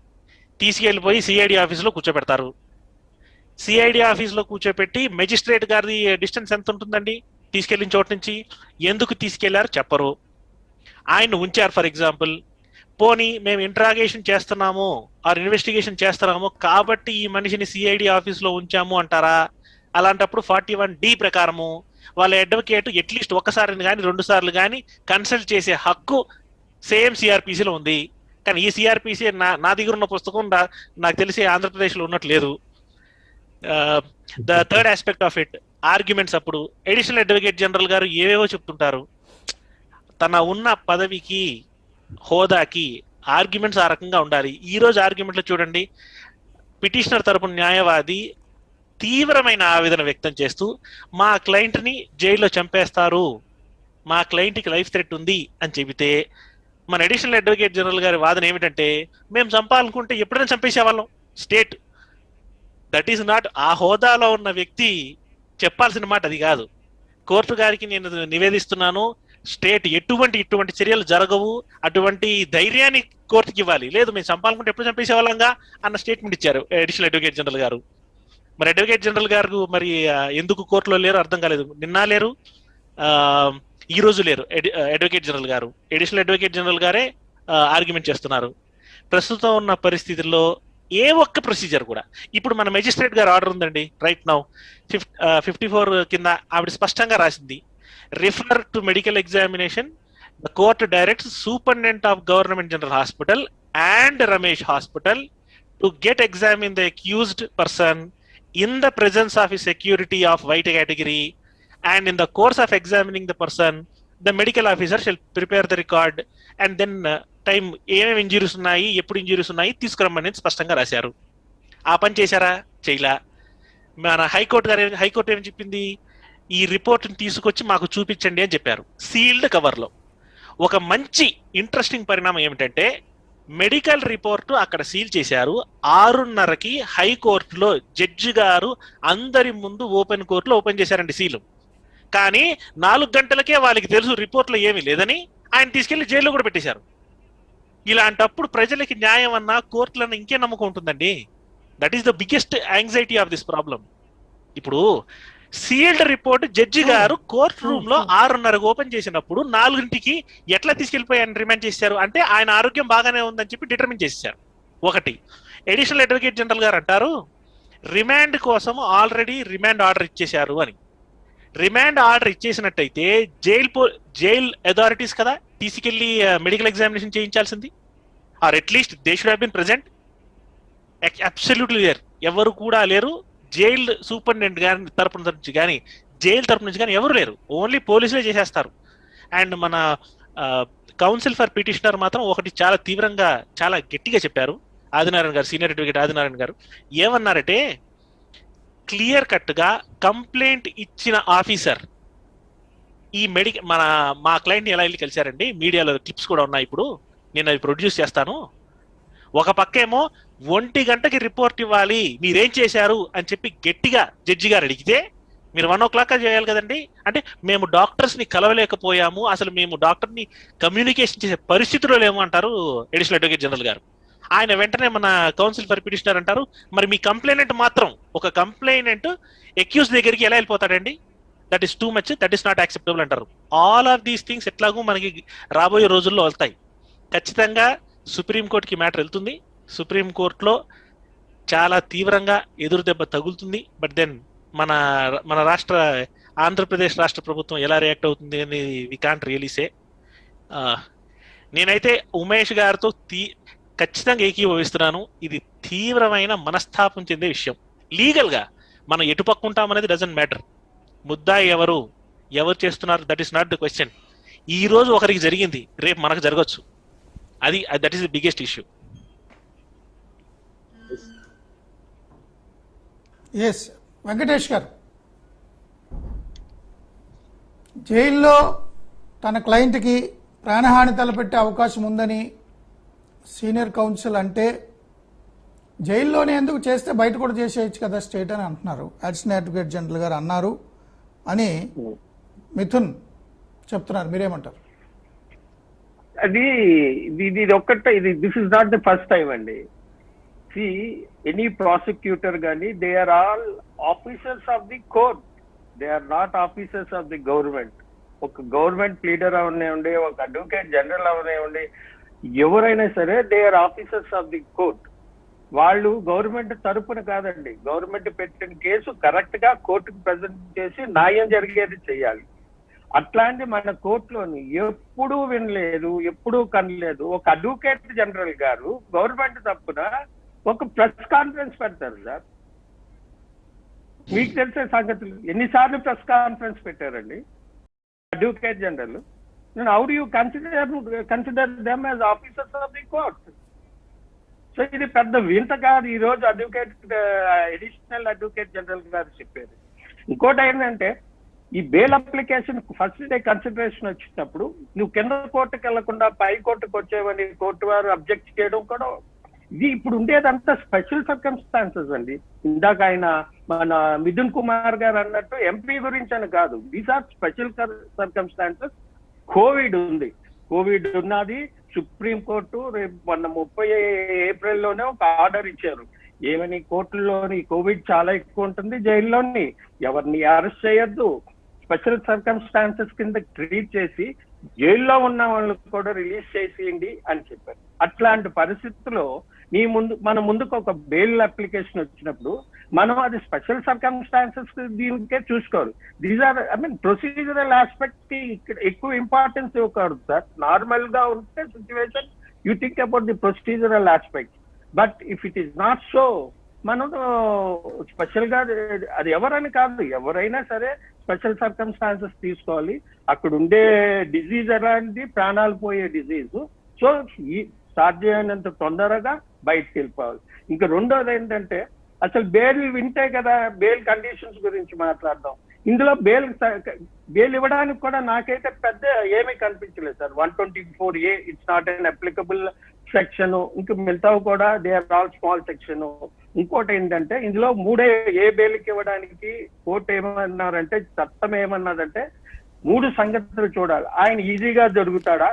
తీసుకెళ్లిపోయి సిఐడి ఆఫీస్ లో కూర్చోబెడతారు. సిఐడి ఆఫీస్ లో కూర్చోబెట్టి మెజిస్ట్రేట్ గారి డిస్టెన్స్ ఎంత ఉంటుందండి తీసుకెళ్లిన చోటు నుంచి? ఎందుకు తీసుకెళ్లారు చెప్పరు. ఆయన ఉంచారు ఫర్ ఎగ్జాంపుల్, పోనీ మేము ఇంట్రాగేషన్ చేస్తున్నాము ఆర్ ఇన్వెస్టిగేషన్ చేస్తున్నాము కాబట్టి ఈ మనిషిని సిఐడి ఆఫీస్ లో ఉంచాము అంటారా? అలాంటప్పుడు 41D ప్రకారము వాళ్ళ అడ్వకేట్ అట్లీస్ట్ ఒకసారి కానీ 2 సార్లు కానీ కన్సల్ట్ చేసే హక్కు సేమ్ సిఆర్పిసిలో ఉంది. కానీ ఈ సిఆర్పిసి నా దగ్గర ఉన్న పుస్తకం నాకు తెలిసి ఆంధ్రప్రదేశ్లో ఉన్నట్లేదు. The third aspect of it, arguments. అప్పుడు అడిషనల్ అడ్వకేట్ జనరల్ గారు ఏవేవో చెప్తుంటారు. తన ఉన్న పదవికి, హోదాకి ఆర్గ్యుమెంట్స్ ఆ రకంగా ఉండాలి. ఈ రోజు ఆర్గ్యుమెంట్లో చూడండి, పిటిషనర్ తరపున న్యాయవాది తీవ్రమైన ఆవేదన వ్యక్తం చేస్తూ మా క్లయింట్ని జైల్లో చంపేస్తారు, మా క్లయింట్కి లైఫ్ థ్రెట్ ఉంది అని చెబితే, మన అడిషనల్ అడ్వకేట్ జనరల్ గారి వాదన ఏమిటంటే, మేము చంపాలనుకుంటే ఎప్పుడైనా చంపేసేవాళ్ళం. స్టేట్, దట్ ఈస్ నాట్, ఆ హోదాలో ఉన్న వ్యక్తి చెప్పాల్సిన మాట అది కాదు. కోర్టు గారికి నేను నివేదిస్తున్నాను, స్టేట్ ఇటువంటి చర్యలు జరగవు, అటువంటి ధైర్యాన్ని కోర్టుకి ఇవ్వాలి. లేదు మేము చంపాలనుకుంటే ఎప్పుడు చంపేసేవాళ్ళంగా అన్న స్టేట్మెంట్ ఇచ్చారు అడిషనల్ అడ్వకేట్ జనరల్ గారు. మరి అడ్వకేట్ జనరల్ గారు మరి ఎందుకు కోర్టులో లేరు అర్థం కాలేదు. నిన్న లేరు, ఈ రోజు లేరు అడ్వకేట్ జనరల్ గారు. అడిషనల్ అడ్వకేట్ జనరల్ గారే ఆర్గ్యుమెంట్ చేస్తున్నారు. ప్రస్తుతం ఉన్న పరిస్థితుల్లో ఏ ఒక్క ప్రొసీజర్ కూడా, ఇప్పుడు మన మెజిస్ట్రేట్ గారు ఆర్డర్ ఉందండి రైట్ నౌ 54 కింద ఆవిడ స్పష్టంగా రాసింది, refer to medical examination, the court directs superintendent of government general hospital and Ramesh hospital to get examine the accused person in the presence of a security of white category, and in the course of examining the person the medical officer shall prepare the record and then time ఏమేమి ఇంజురీస్ ఉన్నాయి, ఎప్పుడు ఇంజురీస్ ఉన్నాయి తీసుకురమ్మని స్పష్టంగా రాశారు. ఆ పని చేశారా? చేయలా. మన హైకోర్టు ఏం చెప్పింది, ఈ రిపోర్ట్ని తీసుకొచ్చి మాకు చూపించండి అని చెప్పారు సీల్డ్ కవర్లో. ఒక మంచి ఇంట్రెస్టింగ్ పరిణామం ఏమిటంటే, మెడికల్ రిపోర్టు అక్కడ సీల్ చేశారు. 6:30కి హైకోర్టులో జడ్జి గారు అందరి ముందు ఓపెన్ కోర్టులో ఓపెన్ చేశారండి సీలు. కానీ 4 గంటలకే వాళ్ళకి తెలుసు రిపోర్ట్లో ఏమీ లేదని, ఆయన తీసుకెళ్లి జైల్లో కూడా పెట్టేశారు. ఇలాంటప్పుడు ప్రజలకి న్యాయం అన్నా కోర్టులన్నా ఇంకే నమ్మకం ఉంటుందండి. That is the biggest anxiety of this problem. ఇప్పుడు సీల్డ్ రిపోర్ట్ జడ్జి గారు కోర్ట్ రూమ్ లో 6:30కి ఓపెన్ చేసినప్పుడు 4ంటికి ఎట్లా తీసుకెళ్లిపోయి ఆయన రిమాండ్ చేశారు అంటే, ఆయన ఆరోగ్యం బాగానే ఉందని చెప్పి డిటర్మిన్ చేశారు. ఒకటి, అడిషనల్ అడ్వకేట్ జనరల్ గారు అంటారు రిమాండ్ కోసం ఆల్రెడీ రిమాండ్ ఆర్డర్ ఇచ్చేశారు అని. రిమాండ్ ఆర్డర్ ఇచ్చేసినట్టయితే జైల్ అథారిటీస్ కదా తీసుకెళ్లి మెడికల్ ఎగ్జామినేషన్ చేయించాల్సింది, or at least they should have been present. Absolutely లేరు, ఎవరు కూడా లేరు. జైల్ సూపరింటెండెంట్ గారి తరపు నుంచి కానీ జైలు తరపు నుంచి కానీ ఎవరు లేరు, ఓన్లీ పోలీసులే చేసేస్తారు. అండ్ మన కౌన్సిల్ ఫర్ పిటిషనర్ మాత్రం ఒకటి చాలా తీవ్రంగా చాలా గట్టిగా చెప్పారు. ఆదినారాయణ గారు, సీనియర్ అడ్వకేట్ ఆదినారాయణ గారు ఏమన్నారంటే, క్లియర్ కట్ గా కంప్లైంట్ ఇచ్చిన ఆఫీసర్ ఈ మా క్లయింట్ ని ఎలా వెళ్ళి కలిశారండి, మీడియాలో క్లిప్స్ కూడా ఉన్నాయి, ఇప్పుడు నేను అవి ప్రొడ్యూస్ చేస్తాను. ఒక పక్కేమో 1 గంటకి రిపోర్ట్ ఇవ్వాలి, మీరేం చేశారు అని చెప్పి గట్టిగా జడ్జి గారు అడిగితే మీరు 1 o'clock చేయాలి కదండి. అంటే మేము డాక్టర్స్ ని కలవలేకపోయాము, అసలు మేము డాక్టర్ ని కమ్యూనికేషన్ చేసే పరిస్థితిలో లేము అంటారు అడిషనల్ అడ్వకేట్ జనరల్ గారు. ఆయన వెంటనే మన కౌన్సిల్ ఫర్ పిటిషనర్ అంటారు, మరి మీ కంప్లైనెంట్ మాత్రం, ఒక కంప్లైనెంట్ అక్యూజ్ దగ్గరికి ఎలా వెళ్ళిపోతాడండి, that is too much, that is not acceptable అంటారు. ఆల్ ఆఫ్ దీస్ థింగ్స్ ఎట్లాగూ మనకి రాబోయే రోజుల్లో వెళ్తాయి. ఖచ్చితంగా సుప్రీంకోర్టుకి మ్యాటర్ వెళ్తుంది, సుప్రీంకోర్టులో చాలా తీవ్రంగా ఎదురు దెబ్బ తగులుతుంది. బట్ దెన్ మన ఆంధ్రప్రదేశ్ రాష్ట్ర ప్రభుత్వం ఎలా రియాక్ట్ అవుతుంది అని వి కాంట్ రియలీ సే. నేనైతే ఉమేష్ గారితో ఖచ్చితంగా ఏకీభవిస్తున్నాను. ఇది తీవ్రమైన మనస్తాపం చెందే విషయం. లీగల్ గా మనం ఎటు పక్కుంటామనేది డజంట్ మ్యాటర్. ముద్దాయి ఎవరు చేస్తున్నారు, that is not the question. ఈ రోజు ఒకరికి జరిగింది, రేపు మనకు జరగచ్చు. That is the biggest issue. S Venkatesh గారు, జైల్లో తన క్లయింట్కి ప్రాణహాని తలపెట్టే అవకాశం ఉందని సీనియర్ కౌన్సిల్ అంటే, జైల్లోనే ఎందుకు చేస్తే బయట కూడా చేసేయచ్చు కదా స్టేట్ అని అంటున్నారు. అడిషనల్ అడ్వకేట్ జనరల్ గారు అన్నారు అని మిథున్ చెప్తున్నారు. మీరేమంటారు? ఇది ఒక్కటే, this is not the first time అండి. సి ఎనీ ప్రాసిక్యూటర్ కానీ they are all officers of the court, they are not officers of the government. ఒక గవర్నమెంట్ లీడర్ అవనివ్వండి, ఒక అడ్వకేట్ జనరల్ అవనివ్వండి, ఎవరైనా సరే they are officers of the court. వాళ్ళు గవర్నమెంట్ తరపున కాదండి, గవర్నమెంట్ పెట్టిన కేసు కరెక్ట్ గా కోర్టుకు ప్రజెంట్ చేసి న్యాయం జరిగేది చేయాలి. అట్లాంటి మన కోర్టులోని ఎప్పుడూ వినలేదు, ఎప్పుడూ కనలేదు. ఒక అడ్వకేట్ జనరల్ గారు గవర్నమెంట్ తరపున ఒక ప్రెస్ కాన్ఫరెన్స్ పెడతారు సార్. మీకు తెలిసే సంగతులు ఎన్నిసార్లు ప్రెస్ కాన్ఫరెన్స్ పెట్టారండి advocate general. How do you consider them as officers of the court? So ఇది పెద్ద వింత కాదు. ఈ రోజు అడిషనల్ అడ్వకేట్ జనరల్ గారు చెప్పారు. ఇంకోటి ఏంటంటే, ఈ bail application first day consideration వచ్చినప్పుడు నువ్వు కింద కోర్టుకు వెళ్లకుండా పై కోర్టుకు వచ్చేవని కోర్టు వారు అబ్జెక్ట్ చేయడం కూడా, ఇది ఇప్పుడు ఉండేదంతా స్పెషల్ సర్కమ్స్టాన్సెస్ అండి. ఇందాక ఆయన మన మిథున్ కుమార్ గారు అన్నట్టు ఎంపీ గురించి అని కాదు, these are special circumstances. Covid ఉంది, కోవిడ్ ఉన్నది. సుప్రీంకోర్టు రేపు మొన్న 30 ఏప్రిల్లోనే ఒక ఆర్డర్ ఇచ్చారు. ఏమని, కోర్టుల్లోని కోవిడ్ చాలా ఎక్కువ ఉంటుంది, జైల్లోని ఎవరిని అరెస్ట్ చేయొద్దు, స్పెషల్ సర్కమ్స్టాన్సెస్ కింద ట్రీట్ చేసి జైల్లో ఉన్న వాళ్ళకు కూడా రిలీజ్ చేసేయండి అని చెప్పారు. అట్లాంటి పరిస్థితుల్లో మన ముందుకు ఒక బెయిల్ అప్లికేషన్ వచ్చినప్పుడు మనం అది స్పెషల్ సర్కమ్స్టాన్సెస్ దీనికే చూసుకోవాలి. దీస్ ఆర్ ప్రొసీజరల్ ఆస్పెక్ట్ కి ఇక్కడ ఎక్కువ ఇంపార్టెన్స్ ఇవ్వకూడదు సార్. నార్మల్ గా ఉంటే situation you think about the procedural aspect. But if it is not so, మనం స్పెషల్ గా అది ఎవరని కాదు, ఎవరైనా సరే స్పెషల్ సర్కమ్స్టాన్సెస్ తీసుకోవాలి. అక్కడ ఉండే డిజీజ్ ఎలాంటి ప్రాణాలు పోయే డిజీజ్. సో సాధ్యమైనంత తొందరగా బయటకు వెళ్ళిపోవాలి. ఇంకా రెండోది ఏంటంటే, అసలు బెయిల్ వింటే కదా బెయిల్ కండిషన్స్ గురించి మాట్లాడదాం. ఇందులో బెయిల్ ఇవ్వడానికి కూడా నాకైతే పెద్ద ఏమీ కనిపించలేదు sir. 124A it's not an applicable section. ఇంకా మిగతావు కూడా they are all small section. ఇంకోటి ఏంటంటే, ఇందులో ఏ బెయిల్కి ఇవ్వడానికి కోర్టు ఏమన్నారంటే, చట్టం ఏమన్నదంటే 3 సంగతులు చూడాలి. ఆయన ఈజీగా జరుగుతాడా,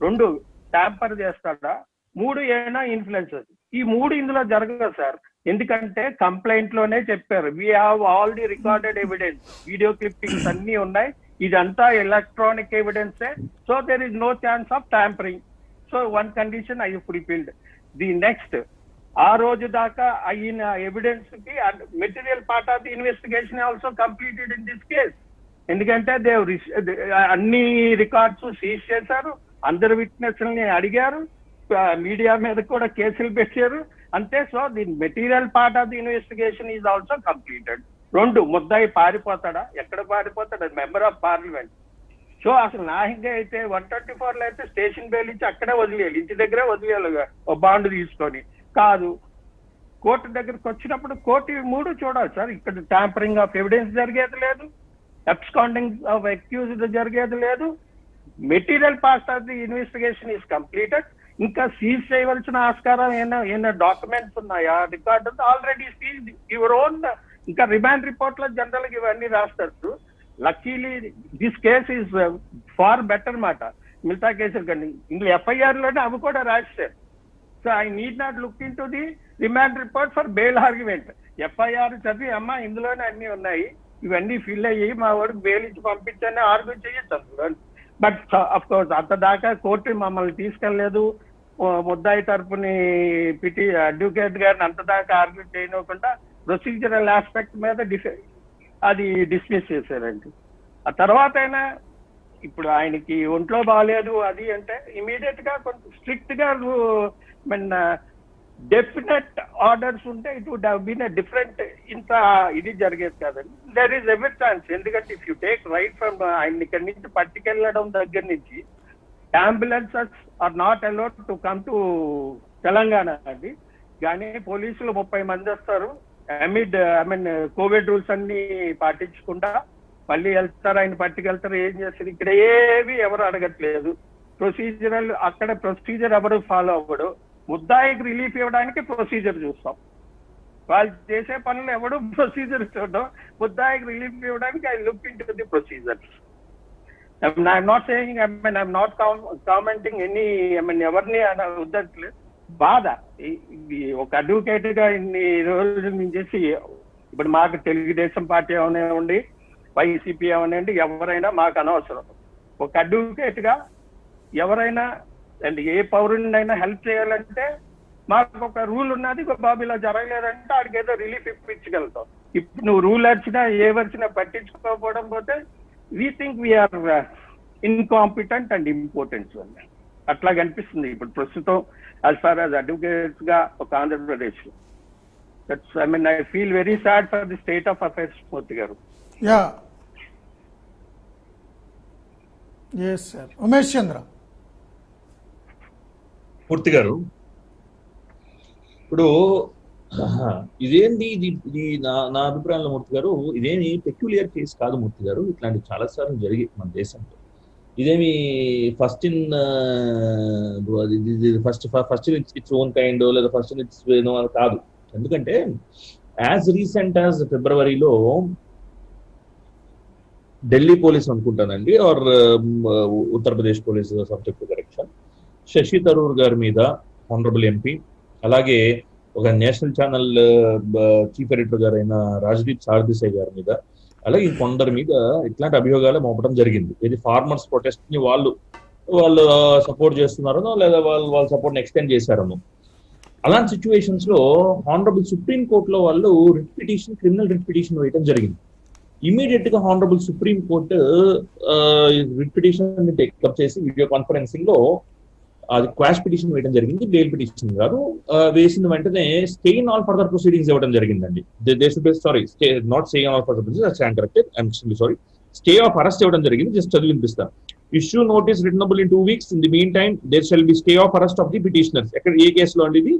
2 ట్యాంపర్ చేస్తాడా, 3 ఏమైనా ఇన్ఫ్లుయెన్సెస్. ఈ 3 ఇందులో జరగదు సార్. ఎందుకంటే కంప్లైంట్ లోనే చెప్పారు, we have all the recorded evidence, video clippings అన్ని ఉన్నాయి, ఇదంతా ఎలక్ట్రానిక్ ఎవిడెన్సే. So there is no chance of tampering. So one condition I fulfilled. The next, ఆ రోజు దాకా అయిన ఎవిడెన్స్ కి material part of the investigation also completed in this case. ఎందుకంటే అన్ని రికార్డ్స్ సీజ్ చేశారు, అందరు విట్నెస్ ని అడిగారు, మీడియా మీద కూడా కేసులు పెట్టారు, అంతే. So the material part of the investigation is also completed. 2, ముద్దాయి పారిపోతాడా? ఎక్కడ పారిపోతాడు? Member of parliament. సో అసలు నాహింగా అయితే 124లో అయితే స్టేషన్ బెయిల్ ఇచ్చి అక్కడే వదిలేయాలి, ఇంటి దగ్గరే వదిలేయాలి ఒక బాండ్ తీసుకొని. కాదు, కోర్టు దగ్గరికి వచ్చినప్పుడు కోర్టు 3 చూడాలి సార్. ఇక్కడ ట్యాంపరింగ్ ఆఫ్ ఎవిడెన్స్ జరిగేది లేదు, అబ్స్కాండింగ్ ఆఫ్ అక్యూజ్డ్ జరిగేది లేదు, material part of the investigation is completed. ఇంకా సీజ్ చేయవలసిన ఆస్కారం ఏమైనా డాక్యుమెంట్స్ ఉన్నాయా, record already seize your own. ఇంకా రిమాండ్ రిపోర్ట్ లో జనరల్ గా ఇవన్నీ రాస్తారు. Luckily this case is far better మాట మిగతా కేసులు కానీ. ఇందులో ఎఫ్ఐఆర్ లోనే అవి కూడా రాశారు. So I need not look in to the remand report for bail argument. FIR చదివి అమ్మా ఇందులోనే అన్ని ఉన్నాయి, ఇవన్నీ ఫిల్ అయ్యి మా వాడికి బెయిల్ ఇచ్చి పంపించని ఆర్గ్యూ చేయొచ్చు అందులో. బట్ అఫ్ కోర్స్ అంత దాకా కోర్టు మమ్మల్ని తీసుకెళ్లలేదు, ముద్దాయి తరపుని అడ్వకేట్ గారిని అంత దాకా ఆర్గ్యూ చేయనివ్వకుండా ప్రొసీజరల్ ఆస్పెక్ట్ మీద అది డిస్మిస్ చేశారండి. ఆ తర్వాత అయినా ఇప్పుడు ఆయనకి ఒంట్లో బాగాలేదు అది అంటే ఇమీడియట్ గా కొంచెం స్ట్రిక్ట్ గా డెఫినెట్ ఆర్డర్స్ ఉంటే it would have been different. ఇంత ఇది జరిగేది కాదండి. There is every chance. ఎందుకంటే if you take right from ఆయన ఇక్కడి నుంచి పట్టుకెళ్ళడం దగ్గర నుంచి ambulances are not allowed to come to Telangana అండి. కానీ పోలీసులు 30 మంది వస్తారు, కోవిడ్ రూల్స్ అన్ని పాటించకుండా మళ్ళీ వెళ్తారు, ఆయన పట్టుకెళ్తారు, ఏం చేస్తారు. ఇక్కడ ఏవి ఎవరు అడగట్లేదు. ప్రొసీజరల్ అక్కడ ప్రొసీజర్ ఎవరు ఫాలో అవ్వడు. ముద్దాయికి రిలీఫ్ ఇవ్వడానికి ప్రొసీజర్ చూస్తాం, వాళ్ళు చేసే పనులు ఎవడు ప్రొసీజర్ చూడడం. ముద్దాయికి రిలీఫ్ ఇవ్వడానికి I look in to the procedures. I'm not saying, I'm not commenting any, ఎవరిని వద్దట్లేదు. బాధ ఇది ఒక అడ్వకేట్ గా ఇన్ని రోజుల నుంచి ఇప్పుడు మాకు తెలుగుదేశం పార్టీ అవనివ్వండి, వైసీపీ అవనండి, ఎవరైనా మాకు అనవసరం. ఒక అడ్వకేట్ గా ఎవరైనా అండ్ ఏ పౌరుడినైనా హెల్ప్ చేయాలంటే మాకు ఒక రూల్ ఉన్నది. బాబు ఇలా జరగలేదంటే ఆడికి ఏదో రిలీఫ్ ఇప్పించగలుగుతాం. ఇప్పుడు నువ్వు రూల్ వచ్చినా ఏ వచ్చినా పట్టించుకోకపోవడం పోతే we think we are incompetent and important వల్ల అట్లా కనిపిస్తుంది ఇప్పుడు ప్రస్తుతం as far as advocates ga oka Andhra Pradesh. That's, I feel very sad for the state of affairs, Murthy garu. Yeah. Yes sir. Umesh Chandra. Murthy garu, ఇప్పుడు ఇదేంటి ఇది నా అభిప్రాయంలో మూర్తి గారు ఇదేమి పెక్యులియర్ కేసు కాదు మూర్తి గారు. ఇట్లాంటి చాలా సార్లు జరిగి మన దేశంలో ఇదేమి first in its own kind లేదా ఫస్ట్ ఇన్ ఇట్స్ అని కాదు. ఎందుకంటే యాజ్ రీసెంట్ యాజ్ ఫిబ్రవరిలో ఢిల్లీ పోలీస్ అనుకుంటానండి or Uttar Pradesh police subject correction Shashi Tharoor గారి మీద ఆనరబుల్ ఎంపీ అలాగే ఒక నేషనల్ ఛానల్ చీఫ్ ఎడిటర్ గారైన రాజ్దీప్ సార్దిసాయ్ గారి మీద అలాగే కొందరి మీద ఇట్లాంటి అభియోగాలు మోపడం జరిగింది. ఇది ఫార్మర్స్ ప్రొటెస్ట్ ని వాళ్ళు సపోర్ట్ చేస్తున్నారనో లేదా వాళ్ళ సపోర్ట్ ఎక్స్టెండ్ చేశారనో. అలాంటి సిచ్యువేషన్స్ లో హానరబుల్ సుప్రీం కోర్టులో వాళ్ళు క్రిమినల్ రిట్ పిటిషన్ వేయడం జరిగింది. ఇమీడియట్ గా honourable supreme court writ petition take up చేసి వీడియో కాన్ఫరెన్సింగ్ లో అది క్వాష్ పిటిషన్ వేయడం జరిగింది, బెయిల్ పిటిషన్ కాదు. వేసిన వెంటనే stay in all further proceedings ఇవ్వడం జరిగిందండి. Not stay all further proceedings, sorry, stay of arrest ఇవ్వడం జరిగింది. జస్ట్ చదివి వినిపిస్తాను. Issue notice returnable in 2 weeks. In the meantime there shall be stay of arrest of the petitioners. ఎక్కడ ఏ కేసులో అండి ఇది?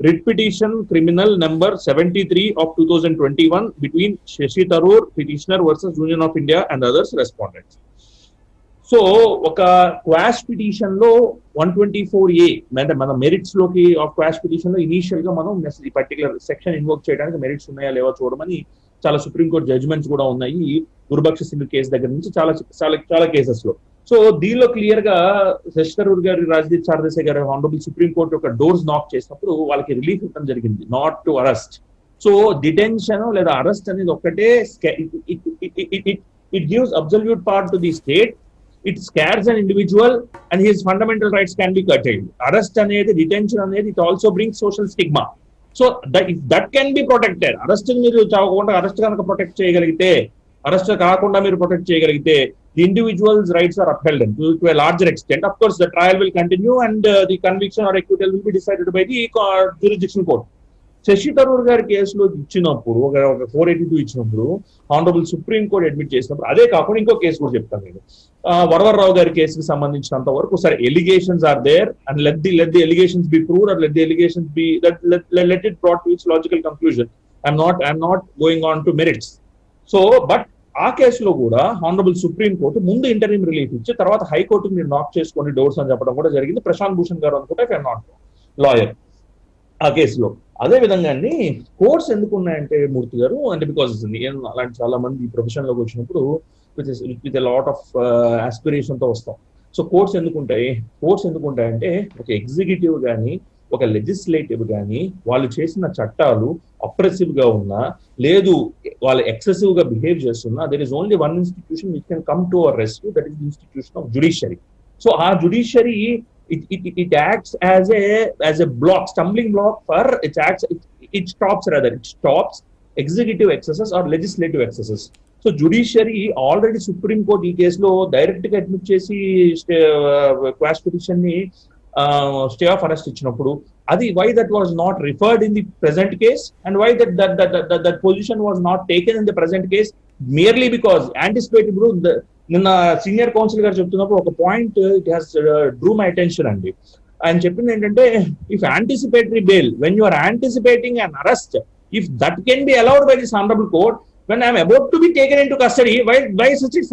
Writ petition criminal number 73 of 2021 between Shashi Tharoor petitioner versus union of India and others respondents. So ఒక క్వాష్ పిటిషన్ లో 124A అంటే మన మెరిట్స్ లోకి ఆఫ్ క్వాష్ పిటిషన్ లో ఇనీషియల్ గా మనం ఈ పర్టికులర్ సెక్షన్ ఇన్వోక్ చేయడానికి మెరిట్స్ ఉన్నాయా లేవో చూడమని చాలా సుప్రీంకోర్టు జడ్జిమెంట్స్ కూడా ఉన్నాయి. గురుబక్ష సింగ్ కేసు దగ్గర నుంచి చాలా కేసెస్ లో. సో దీనిలో క్లియర్ గా శశి థరూర్ గారి రాజ్దీప్ సార్దేశాయ్ గారి హానరబుల్ సుప్రీంకోర్టు ఒక డోర్స్ నాక్ చేసినప్పుడు వాళ్ళకి రిలీఫ్ ఇవ్వడం జరిగింది, not to arrest. So detention లేదా అరెస్ట్ అనేది ఒక్కటే it gives absolute power to the state. It scares an individual and his fundamental rights can be curtailed. Arrest anedi, detention anedi, it also brings social stigma. So that can be protected. Arrest ni meeru chavakunda arrest ganaka protect cheyagalagite, arrest kaakunda meeru protect cheyagalagite, the individual's rights are upheld to a larger extent. Of course the trial will continue and the conviction or acquittal will be decided by the jurisdiction court. Shashi Tharoor గారి కేసులో ఇచ్చినప్పుడు ఒక 482 ఇచ్చినప్పుడు ఆనరబుల్ సుప్రీం కోర్ట్ అడ్మిట్ చేసినప్పుడు, అదే కాకుండా ఇంకో కేసు కూడా చెప్తాను నేను. వరవరరావు గారి కేసుకి సంబంధించినంత వరకు సరే allegations are there and let the allegations be proved or let the allegations be let it brought to its logical conclusion. I'm not going on to merits. So but ఆ కేసులో కూడా ఆనరబుల్ సుప్రీం కోర్టు ముందు ఇంటర్వ్యూ రిలీఫ్ ఇచ్చి తర్వాత హైకోర్టుకి మీరు నాక్ చేసుకోండి డోర్స్ అని చెప్పడం కూడా జరిగింది. ప్రశాంత్ భూషణ్ గారు అనుకుంటే ఐ నాట్ లాయర్ ఆ కేసులో. అదే విధంగా అండి కోర్ట్స్ ఎందుకు ఉన్నాయంటే మూర్తి గారు, అంటే బికాస్ అలాంటి చాలా మంది ఈ ప్రొఫెషన్ లోకి వచ్చినప్పుడు విత్ లాట్ ఆఫ్ ఆస్పిరేషన్ తో వస్తాం. సో కోర్ట్స్ ఎందుకుంటాయంటే ఒక ఎగ్జిక్యూటివ్ కానీ ఒక లెజిస్లేటివ్ కానీ వాళ్ళు చేసిన చట్టాలు అప్రెసివ్ గా ఉన్నా లేదు వాళ్ళు ఎక్సెసివ్ గా బిహేవ్ చేస్తున్నా, there is only one institution which can come to our rescue, that is the institution of judiciary. So ఆ judiciary it acts as a block, stumbling block for it stops executive excesses or legislative excesses. So judiciary already Supreme Court ఈ కేసులో డైరెక్ట్ గా అడ్మిట్ చేసి క్వాష్ పిటిషన్ ని స్టే ఆఫ్ అరెస్ట్ ఇచ్చినప్పుడు అది why that was not referred in the present case and why that position was not taken in the present case merely because anticipated. నిన్న సీనియర్ కౌన్సిల్ గారు చెప్తున్నప్పుడు ఒక point it has drew my attention అండి. ఆయన చెప్పింది ఏంటంటే if anticipatory bail when you are anticipating an arrest if that can be allowed by this honourable court when I am about to be taken into custody, why such a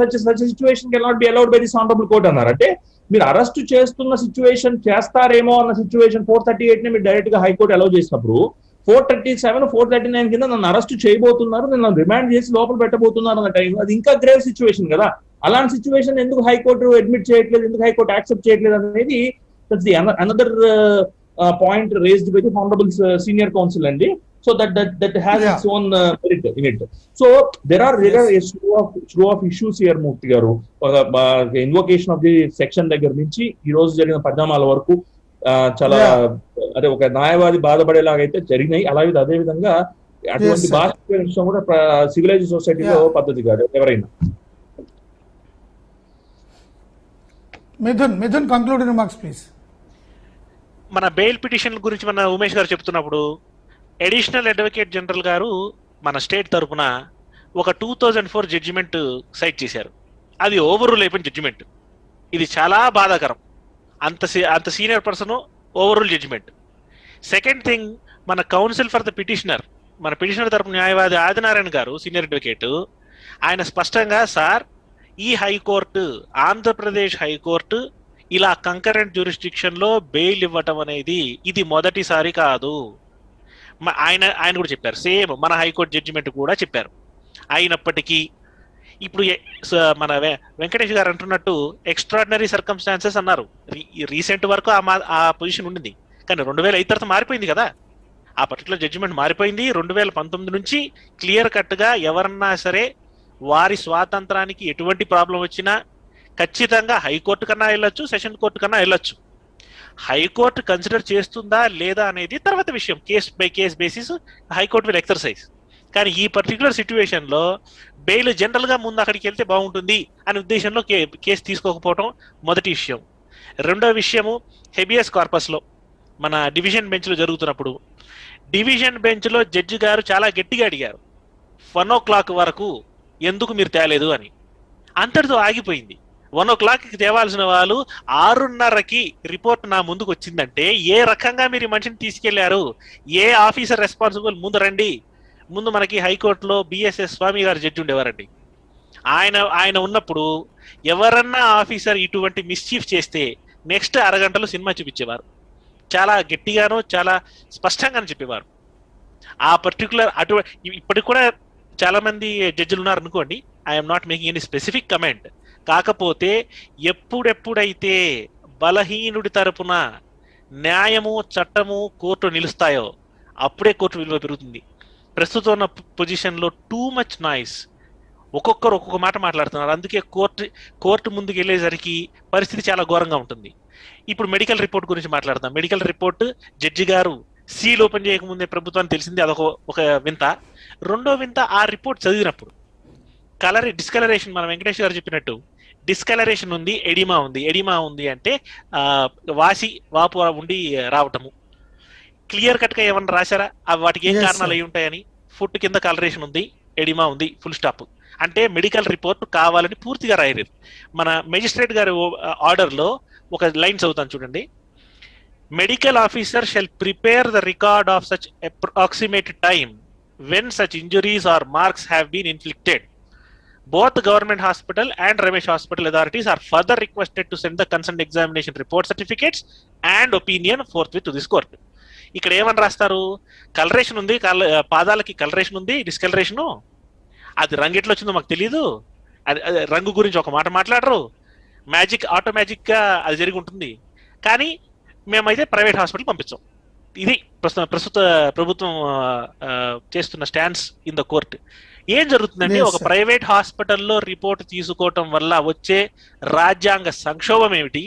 situation cannot be allowed by this honorable court అన్నారు. అంటే మీరు అరెస్ట్ చేస్తున్న సిచ్యువేషన్ చేస్తారేమో అన్న సిచ్యువేషన్ 438 ని మీరు డైరెక్ట్ గా హైకోర్టు అలౌ చేసినప్పుడు 437 439 కింద నన్ను అరెస్ట్ చేయబోతున్నారు, నన్ను రిమాండ్ చేసి లోపల పెట్టబోతున్నారు అన్న టైం, అది ఇంకా గ్రేవ్ సిచ్యువేషన్ కదా. అలాంటి సిచ్యువేషన్ ఎందుకు హైకోర్టు అడ్మిట్ చేయట్లేదు, ఎందుకు హైకోర్టు యాక్సెప్ట్ చేయట్లేదు అనేది that's the another point raised by the honourable senior council అండి. So that has its own merit in it. So there are a slew of issues here Murthy garu. Invocation of the section దగ్గర నుంచి ఈ రోజు జరిగిన పరిణామాల వరకు చాలా అదే ఒక న్యాయవాది బాధపడేలాగా అయితే జరిగినాయి. అలాగే అదే విధంగా అటువంటి భాష కూడా సివిలైజ్ సొసైటీలో పద్ధతి కాదు ఎవరైనా. Mithun concluding remarks please. మన బెయిల్ పిటిషన్ గురించి మన ఉమేష్ గారు చెప్తున్నప్పుడు అడిషనల్ అడ్వకేట్ జనరల్ గారు మన స్టేట్ తరఫున ఒక 2004 జడ్జిమెంట్ సైట్ చేశారు. అది ఓవర్ రూల్ అయిపోయిన జడ్జిమెంట్. ఇది చాలా బాధాకరం. అంత senior person overrule judgement. Second thing, మన కౌన్సిల్ ఫర్ ద పిటిషనర్, మన పిటిషనర్ తరఫున న్యాయవాది ఆదినారాయణ గారు సీనియర్ అడ్వకేట్, ఆయన స్పష్టంగా సార్ ఈ హైకోర్టు ఆంధ్రప్రదేశ్ హైకోర్టు ఇలా కంకరెంట్ జ్యూరిస్డిక్షన్ లో బెయిల్ ఇవ్వటం అనేది ఇది మొదటిసారి కాదు. ఆయన కూడా చెప్పారు, సేమ్ మన హైకోర్టు జడ్జిమెంట్ కూడా చెప్పారు. అయినప్పటికీ ఇప్పుడు మన వెంకటేష్ గారు అంటున్నట్టు ఎక్స్ట్రాడినరీ సర్కమ్స్టాన్సెస్ అన్నారు. రీసెంట్ వరకు ఆ పొజిషన్ ఉండింది, కానీ 2005 తర్వాత మారిపోయింది కదా. ఆ పర్టికులర్ జడ్జిమెంట్ మారిపోయింది. 2019 నుంచి క్లియర్ కట్ గా ఎవరన్నా సరే వారి స్వాతంత్రానికి ఎటువంటి ప్రాబ్లం వచ్చినా ఖచ్చితంగా హైకోర్టు కన్నా వెళ్ళొచ్చు, సెషన్ కోర్టు కన్నా వెళ్ళొచ్చు. హైకోర్టు కన్సిడర్ చేస్తుందా లేదా అనేది తర్వాత విషయం, case by case basis high court will exercise. కానీ ఈ పర్టికులర్ సిచ్యువేషన్ లో బెయిల్ జనరల్ గా ముందు అక్కడికి వెళ్తే బాగుంటుంది అనే ఉద్దేశంలో కేసు తీసుకోకపోవడం మొదటి విషయం. రెండో విషయము, హెబియస్ కార్పస్ లో మన డివిజన్ బెంచ్ లో జరుగుతున్నప్పుడు డివిజన్ బెంచ్ లో జడ్జి గారు చాలా గట్టిగా అడిగారు 1 o'clock వరకు ఎందుకు మీరు తేలేదు అని. అంతటితో ఆగిపోయింది. 1 o'clock తేవాల్సిన వాళ్ళు 6:30కి రిపోర్ట్ నా ముందుకు వచ్చిందంటే ఏ రకంగా మీరు ఈ మనిషిని తీసుకెళ్లారు, ఏ ఆఫీసర్ రెస్పాన్సిబుల్ ముందు రండి. ముందు మనకి హైకోర్టులో బిఎస్ఎస్ స్వామి గారు జడ్జి ఉండేవారండి. ఆయన ఉన్నప్పుడు ఎవరన్నా ఆఫీసర్ ఇటువంటి మిస్చీఫ్ చేస్తే నెక్స్ట్ అరగంటలో సినిమా చూపించేవారు. చాలా గట్టిగాను చాలా స్పష్టంగానే చెప్పేవారు. ఆ పర్టికులర్ ఇప్పటికి కూడా చాలా మంది జడ్జిలు ఉన్నారు అనుకోండి, I'm not making any specific comment. కాకపోతే ఎప్పుడెప్పుడైతే బలహీనుడి తరపున న్యాయము చట్టము కోర్టు నిలుస్తాయో అప్పుడే కోర్టు విలువ పెరుగుతుంది. ప్రస్తుతం ఉన్న పొజిషన్లో టూ మచ్ నాయిస్, ఒక్కొక్కరు ఒక్కొక్క మాట మాట్లాడుతున్నారు. అందుకే కోర్టు ముందుకు వెళ్ళేసరికి పరిస్థితి చాలా ఘోరంగా ఉంటుంది. ఇప్పుడు మెడికల్ రిపోర్ట్ గురించి మాట్లాడతాం. మెడికల్ రిపోర్ట్ జడ్జి గారు సీల్ ఓపెన్ చేయకముందే ప్రభుత్వానికి తెలిసింది, అదొక వింత. రెండో వింత, ఆ రిపోర్ట్ చదివినప్పుడు డిస్కలరేషన్, మన వెంకటేష్ గారు చెప్పినట్టు డిస్కలరేషన్ ఉంది, ఎడిమా ఉంది అంటే వాపు ఉండి రావటము. క్లియర్ కట్ గా ఏమన్నా రాశారా వాటికి ఏం Yes, కారణాలు sir. అయి ఉంటాయని? ఫుట్ కింద కలరేషన్ ఉంది, ఎడిమా ఉంది, ఫుల్ స్టాప్. అంటే మెడికల్ రిపోర్ట్ కావాలని పూర్తిగా రాయలేదు. మన మెజిస్ట్రేట్ గారి ఆర్డర్ లో ఒక లైన్ చదువుతాను చూడండి. Medical officer shall prepare the record of such approximate time when such injuries or marks have been inflicted. Both the government hospital and Ramesh hospital authorities are further requested to send the concerned examination report certificates and opinion forthwith to this court. ఇక్కడ ఏమని రాస్తారు? కలరేషన్ ఉంది, పాదాలకి కలరేషన్ ఉంది, డిస్కలరేషను. అది రంగెట్లో వచ్చిందో మాకు తెలీదు. అది రంగు గురించి ఒక మాట మాట్లాడరు. ఆటోమేటిక్ గా అది జరిగి ఉంటుంది. కానీ మేమైతే ప్రైవేట్ హాస్పిటల్ పంపించాం. ఇది ప్రస్తుత ప్రభుత్వం చేస్తున్న స్టాండ్స్ ఇన్ ద కోర్ట్. ఏం జరుగుతుందంటే, Yes, ఒక sir. ప్రైవేట్ హాస్పిటల్లో రిపోర్ట్ తీసుకోవటం వల్ల వచ్చే రాజ్యాంగ సంక్షోభం ఏమిటి,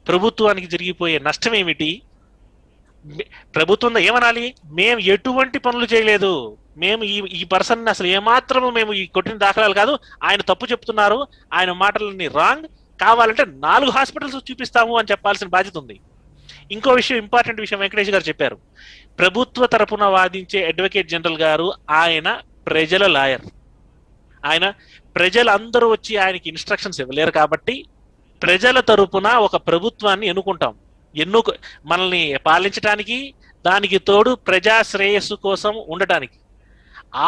ప్రభుత్వానికి జరిగిపోయే నష్టం ఏమిటి? ప్రభుత్వం ఏమనాలి? మేము ఎటువంటి పనులు చేయలేదు, మేము ఈ పర్సన్ అసలు ఏమాత్రము మేము ఈ కొట్టిన దాఖలాలు కాదు, ఆయన తప్పు చెప్తున్నారు, ఆయన మాటలని రాంగ్, కావాలంటే 4 హాస్పిటల్స్ చూపిస్తాము అని చెప్పాల్సిన బాధ్యత ఉంది. ఇంకో విషయం, ఇంపార్టెంట్ విషయం వెంకటేష్ గారు చెప్పారు. ప్రభుత్వ తరపున వాదించే అడ్వకేట్ జనరల్ గారు ఆయన ప్రజల లాయర్. ఆయన ప్రజలందరూ వచ్చి ఆయనకి ఇన్స్ట్రక్షన్స్ ఇవ్వలేరు కాబట్టి ప్రజల తరపున ఒక ప్రభుత్వాన్ని ఎన్నుకుంటాం. మనల్ని పాలించడానికి, దానికి తోడు ప్రజా శ్రేయస్సు కోసం ఉండటానికి.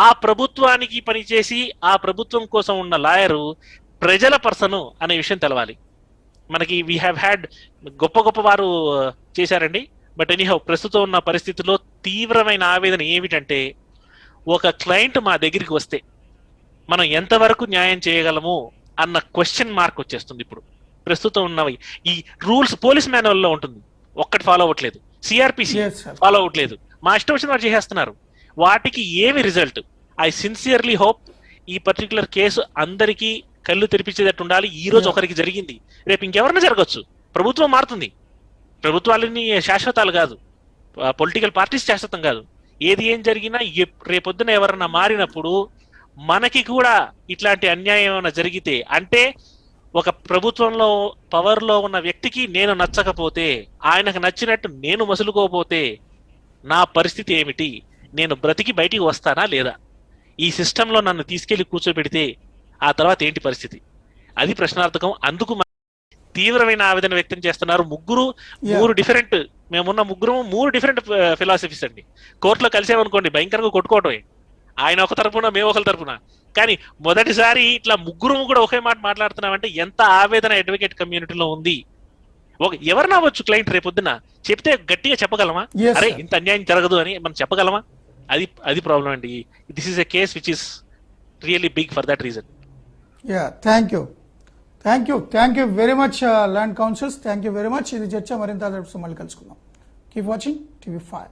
ఆ ప్రభుత్వానికి పనిచేసి ఆ ప్రభుత్వం కోసం ఉన్న లాయరు ప్రజల పర్సను అనే విషయం తెలవాలి మనకి. వీ హ్యావ్ హ్యాడ్ గొప్ప వారు చేశారండి. బట్ ఎనీహౌ, ప్రస్తుతం ఉన్న పరిస్థితుల్లో తీవ్రమైన ఆవేదన ఏమిటంటే, ఒక క్లయింట్ మా దగ్గరికి వస్తే మనం ఎంతవరకు న్యాయం చేయగలము అన్న క్వశ్చన్ మార్క్ వచ్చేస్తుంది. ఇప్పుడు ప్రస్తుతం ఉన్నవి ఈ రూల్స్ పోలీస్ మాన్యువల్లో ఉంటుంది, ఒక్కటి ఫాలో అవ్వట్లేదు. CrPC Yes, sir. ఫాలో అవ్వట్లేదు. మా ఇష్టం వచ్చిన వారు చేసేస్తున్నారు. వాటికి ఏమి రిజల్ట్? ఐ సిన్సియర్లీ హోప్ ఈ పర్టికులర్ కేసు అందరికీ కళ్ళు తెరిపించేటట్టు ఉండాలి. ఈ రోజు ఒకరికి జరిగింది, రేపు ఇంకెవరైనా జరగచ్చు. ప్రభుత్వం మారుతుంది. ప్రభుత్వాలని శాశ్వతాలు కాదు, పొలిటికల్ పార్టీస్ శాశ్వతం కాదు. ఏం జరిగినా రేపొద్దున ఎవరన్నా మారినప్పుడు మనకి కూడా ఇట్లాంటి అన్యాయం ఏమైనా జరిగితే, అంటే ఒక ప్రభుత్వంలో పవర్ లో ఉన్న వ్యక్తికి నేను నచ్చకపోతే, ఆయనకు నచ్చినట్టు నేను మసులుకోపోతే నా పరిస్థితి ఏమిటి? నేను బ్రతికి బయటికి వస్తానా లేదా? ఈ సిస్టంలో నన్ను తీసుకెళ్లి కూర్చోబెడితే ఆ తర్వాత ఏంటి పరిస్థితి? అది ప్రశ్నార్థకం. అందుకు తీవ్రమైన ఆవేదన వ్యక్తం చేస్తున్నారు. మూడు డిఫరెంట్, మేమున్న మూడు డిఫరెంట్ ఫిలాసఫీస్ అండి. కోర్టులో కలిసామనుకోండి భయంకరంగా కొట్టుకోవటమే, ఆయన ఒక తరపున మేము ఒకరి తరపున. కానీ మొదటిసారి ఇట్లా ముగ్గురు కూడా ఒకే మాట మాట్లాడుతున్నామంటే ఎంత ఆవేదన అడ్వకేట్ కమ్యూనిటీలో ఉంది. ఎవరు నవ్వచ్చు క్లయింట్ రేపొద్దున చెప్తే గట్టిగా చెప్పగలమా? Yes, అరే sir. ఇంత అన్యాయం జరగదు అని మనం చెప్పగలమా? అది ప్రాబ్లం అండి. This is a case which is really big for that reason. Yeah, thank you very much, Land Councils. Thank you very much. ఇది చర్చ మరింత మళ్ళీ కలుసుకుందాం. Keep watching TV5.